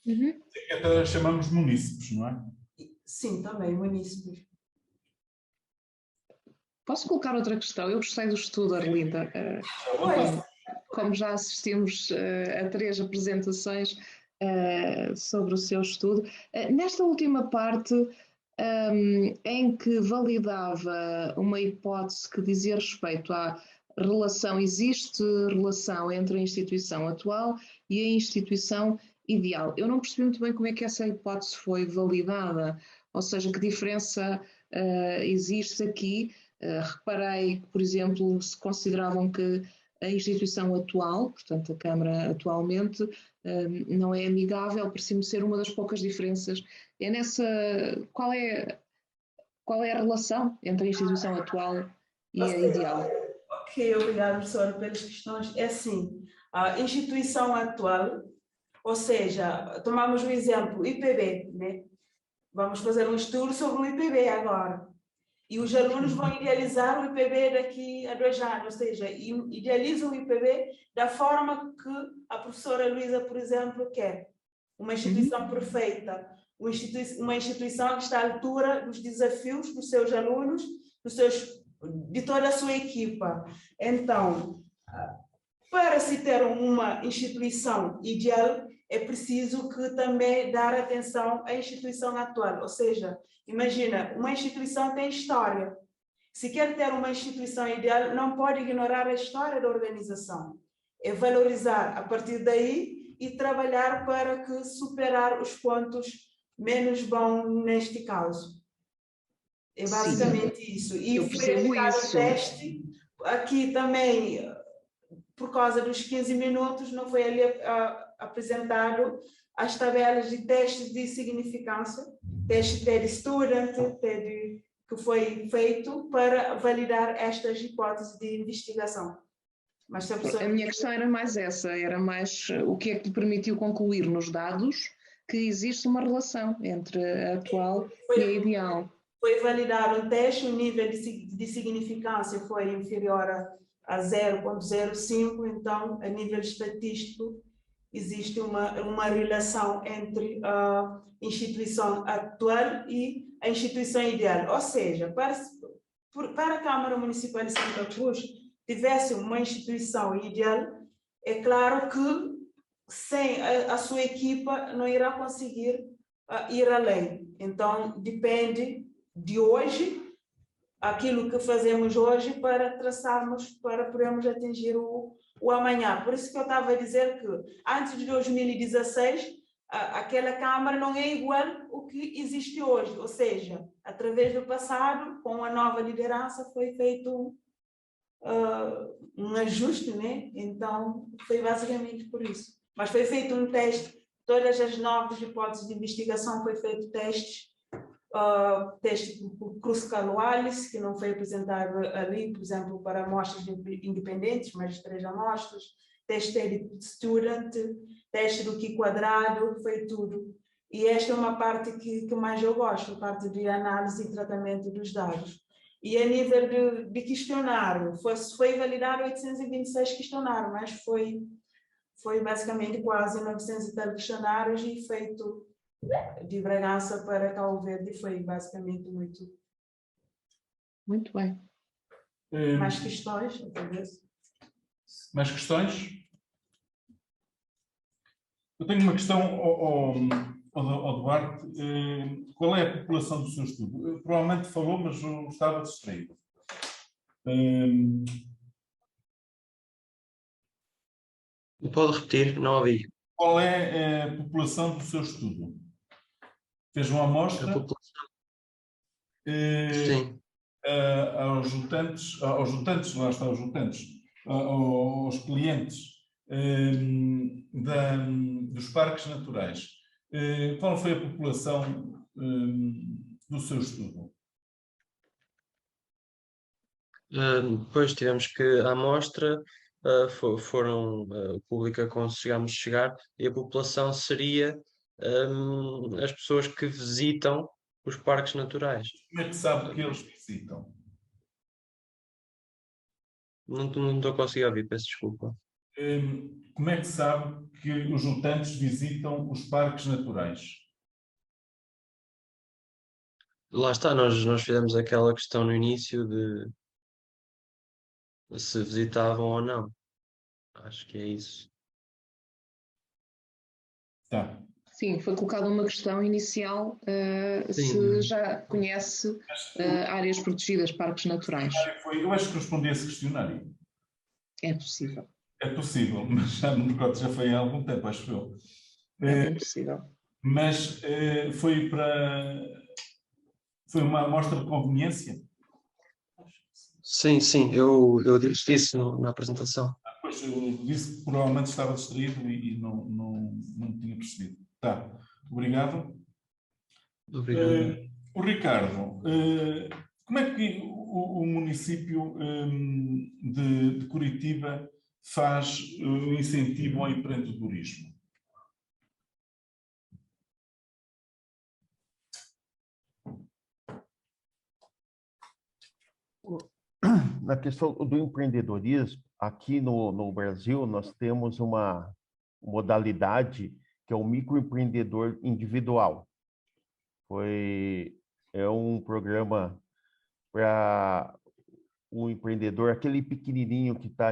Uhum. Até chamamos munícipes, não é? Sim, também, munícipes. Posso colocar outra questão? Eu gostei do estudo, Arlinda. Como já assistimos a 3 apresentações sobre o seu estudo, nesta última parte, em que validava uma hipótese que dizia respeito à relação, existe relação entre a instituição atual e a instituição ideal. Eu não percebi muito bem como é que essa hipótese foi validada, ou seja, que diferença existe aqui. Reparei que, por exemplo, se consideravam que a instituição atual, portanto a Câmara atualmente, não é amigável, parecia-me ser uma das poucas diferenças. Qual é a relação entre a instituição atual e a ideal? Ok, obrigada, professora, pelas questões. É assim, a instituição atual, ou seja, tomamos o exemplo IPB, né? Vamos fazer um estudo sobre o IPB agora. E os alunos vão idealizar o IPB daqui a 2 anos, ou seja, idealizam o IPB da forma que a professora Luísa, por exemplo, quer. Uma instituição perfeita, uma instituição que está à altura dos desafios dos seus alunos, de toda a sua equipa. Então, para se ter uma instituição ideal, é preciso que também dar atenção à instituição atual. Ou seja, imagina, uma instituição tem história. Se quer ter uma instituição ideal, não pode ignorar a história da organização. É valorizar a partir daí e trabalhar para que superar os pontos menos bons neste caso. É basicamente isso. E foi aplicado o teste. Aqui também, por causa dos 15 minutos, não foi ali apresentado as tabelas de testes de significância, teste TED Student, TED, que foi feito para validar estas hipóteses de investigação. Mas a minha questão era mais essa, era mais o que é que lhe permitiu concluir nos dados que existe uma relação entre a atual e a ideal. Foi validado um teste, o nível de significância foi inferior a 0,05, então, a nível estatístico, existe uma relação entre a instituição atual e a instituição ideal. Ou seja, para a Câmara Municipal de Santa Cruz tivesse uma instituição ideal, é claro que sem a sua equipa não irá conseguir ir além. Então, depende de hoje, aquilo que fazemos hoje para traçarmos, para podermos atingir o amanhã. Por isso que eu estava a dizer que antes de 2016, aquela Câmara não é igual ao que existe hoje. Ou seja, através do passado, com a nova liderança, foi feito um ajuste, né? Então, foi basicamente por isso. Mas foi feito um teste, todas as novas hipóteses de investigação foi feito testes, teste por Cruz-Caloales, que não foi apresentado ali, por exemplo, para amostras independentes, mas 3 amostras, teste de student, teste do Q quadrado, foi tudo. E esta é uma parte que mais eu gosto, a parte de análise e tratamento dos dados. E a nível de questionário, foi validado 826 questionários, mas foi basicamente quase 900 e tal questionários e feito de Bragança para Cabo Verde, foi basicamente muito. Muito bem. Mais questões, talvez. Mais questões? Eu tenho uma questão ao Duarte. Qual é a população do seu estudo? Provavelmente falou, mas eu estava distraído. Pode repetir, não ouvi. Qual é a população do seu estudo? Fez uma amostra A população. Sim. aos juntantes, lá está, aos juntantes, aos clientes dos parques naturais. Qual foi a população do seu estudo? Depois tivemos que a amostra foram o público a quem chegámos a chegar e a população seria as pessoas que visitam os parques naturais. Como é que sabe que eles visitam? Não estou a conseguir ouvir, peço desculpa. Como é que sabe que os juntantes visitam os parques naturais? Lá está, nós fizemos aquela questão no início de se visitavam ou não. Acho que é isso. Tá. Sim, foi colocada uma questão inicial, se Sim. já conhece áreas protegidas, parques naturais. Eu acho que respondi a esse questionário. É possível. É possível, mas já não me recordo, já foi há algum tempo, acho eu. É bem possível. Mas foi uma amostra de conveniência? Sim, eu disse isso na apresentação. Pois, eu disse que provavelmente estava distraído e não tinha percebido. Tá, obrigado. Obrigado. O Ricardo, como é que o município de Curitiba faz o incentivo ao empreendedorismo? Na questão do empreendedorismo, aqui no Brasil, nós temos uma modalidade que é o microempreendedor individual. É um programa para o empreendedor, aquele pequenininho que está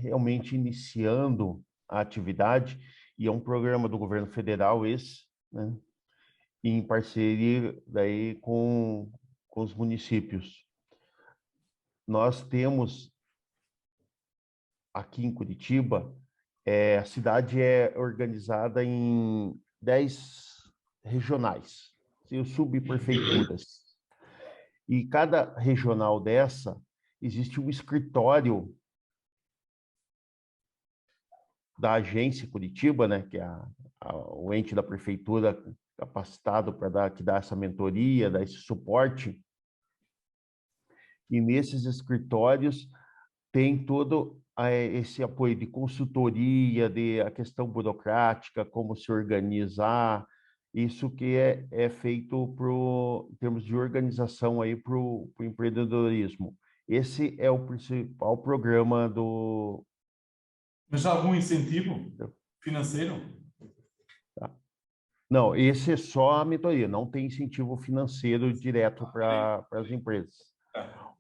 realmente iniciando a atividade, e é um programa do governo federal esse, né, em parceria daí com os municípios. Nós temos aqui em Curitiba, a cidade é organizada em 10 regionais, subprefeituras. E cada regional dessa, existe um escritório da agência Curitiba, né, que é o ente da prefeitura capacitado para que dá essa mentoria, dar esse suporte. E nesses escritórios tem todo esse apoio de consultoria, a questão burocrática, como se organizar, isso que é feito em termos de organização aí para o empreendedorismo. Esse é o principal programa do... Mas há algum incentivo financeiro? Não, esse é só a mentoria, não tem incentivo financeiro direto para as empresas.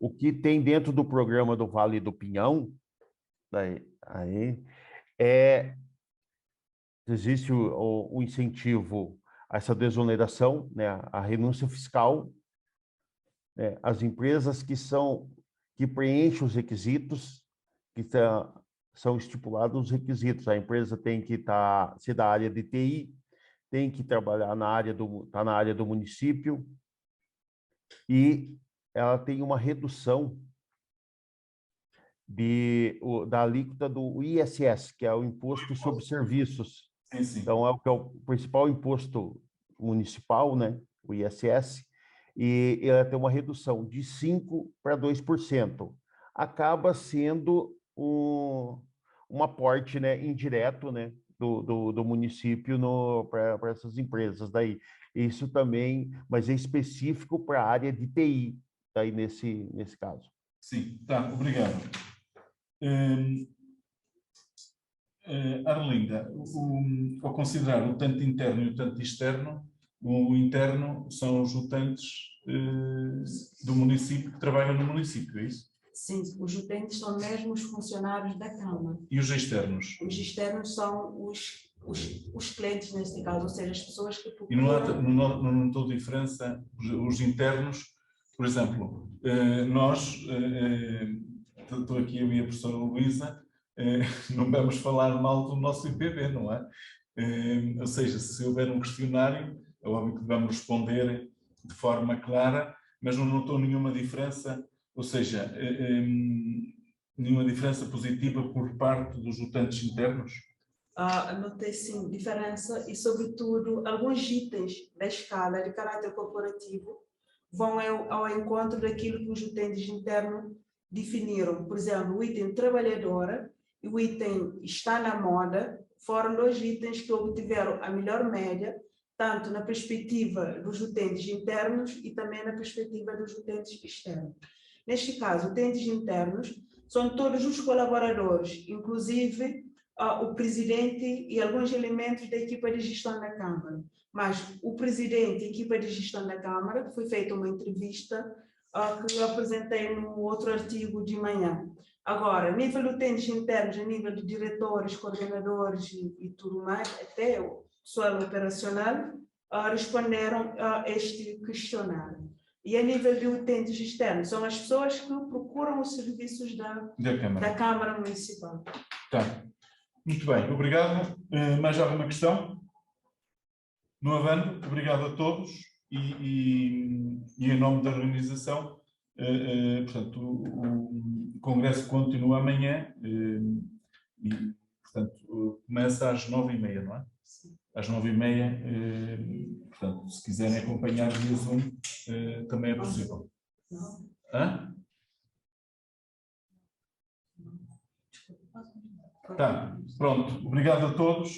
O que tem dentro do programa do Vale do Pinhão, existe o incentivo a essa desoneração, né, a renúncia fiscal, né, as empresas que preenchem os requisitos, são estipulados os requisitos. A empresa tem que ser da área de TI, tem que trabalhar tá na área do município, e ela tem uma redução da alíquota do ISS, que é o Imposto sobre Serviços. Sim, sim. Então, é o principal imposto municipal, né? O ISS, e ela tem uma redução de 5% para 2%. Acaba sendo um aporte, né, indireto, né, do município para essas empresas. Daí, isso também, mas é específico para a área de TI, daí nesse caso. Sim, tá, obrigado. Arlinda, ao considerar o tanto interno e o tanto externo, o interno são os utentes do município que trabalham no município, é isso? Sim, os utentes são mesmo os funcionários da Câmara. E os externos? Os externos são os clientes, neste caso, ou seja, as pessoas que E não notou diferença, os internos, por exemplo, nós, estou aqui eu e a professora Luísa, não vamos falar mal do nosso IPB, não é? Ou seja, se houver um questionário, é óbvio que devemos responder de forma clara, mas não notou nenhuma diferença, ou seja, nenhuma diferença positiva por parte dos utentes internos? Notei sim diferença e, sobretudo, alguns itens da escala de caráter corporativo vão ao encontro daquilo que os utentes internos definiram. Por exemplo, o item trabalhadora e o item está na moda foram dois itens que obtiveram a melhor média, tanto na perspectiva dos utentes internos e também na perspectiva dos utentes externos. Neste caso, utentes internos são todos os colaboradores, inclusive o presidente e alguns elementos da equipa de gestão da Câmara. Mas o presidente e a equipa de gestão da Câmara, foi feita uma entrevista que eu apresentei no outro artigo de manhã. Agora, nível de utentes internos, a nível de diretores, coordenadores e tudo mais, até o pessoal operacional, responderam a este questionário. E a nível de utentes externos, são as pessoas que procuram os serviços da Câmara Municipal. Tá. Muito bem, obrigado. Mais alguma questão? Não havendo, obrigado a todos e em nome da organização, portanto, o Congresso continua amanhã e, portanto, começa às 9h30, não é? Às 9h30, portanto, se quiserem acompanhar via Zoom, também é possível. Hã? Tá, pronto. Obrigado a todos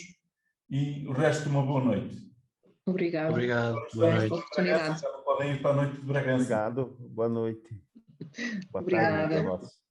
e o resto uma boa noite. Obrigado. Obrigado. Boa noite. Oportunidade. Podem ir para a noite de Bragança. Obrigado, boa noite. Boa Obrigada. tarde para nós.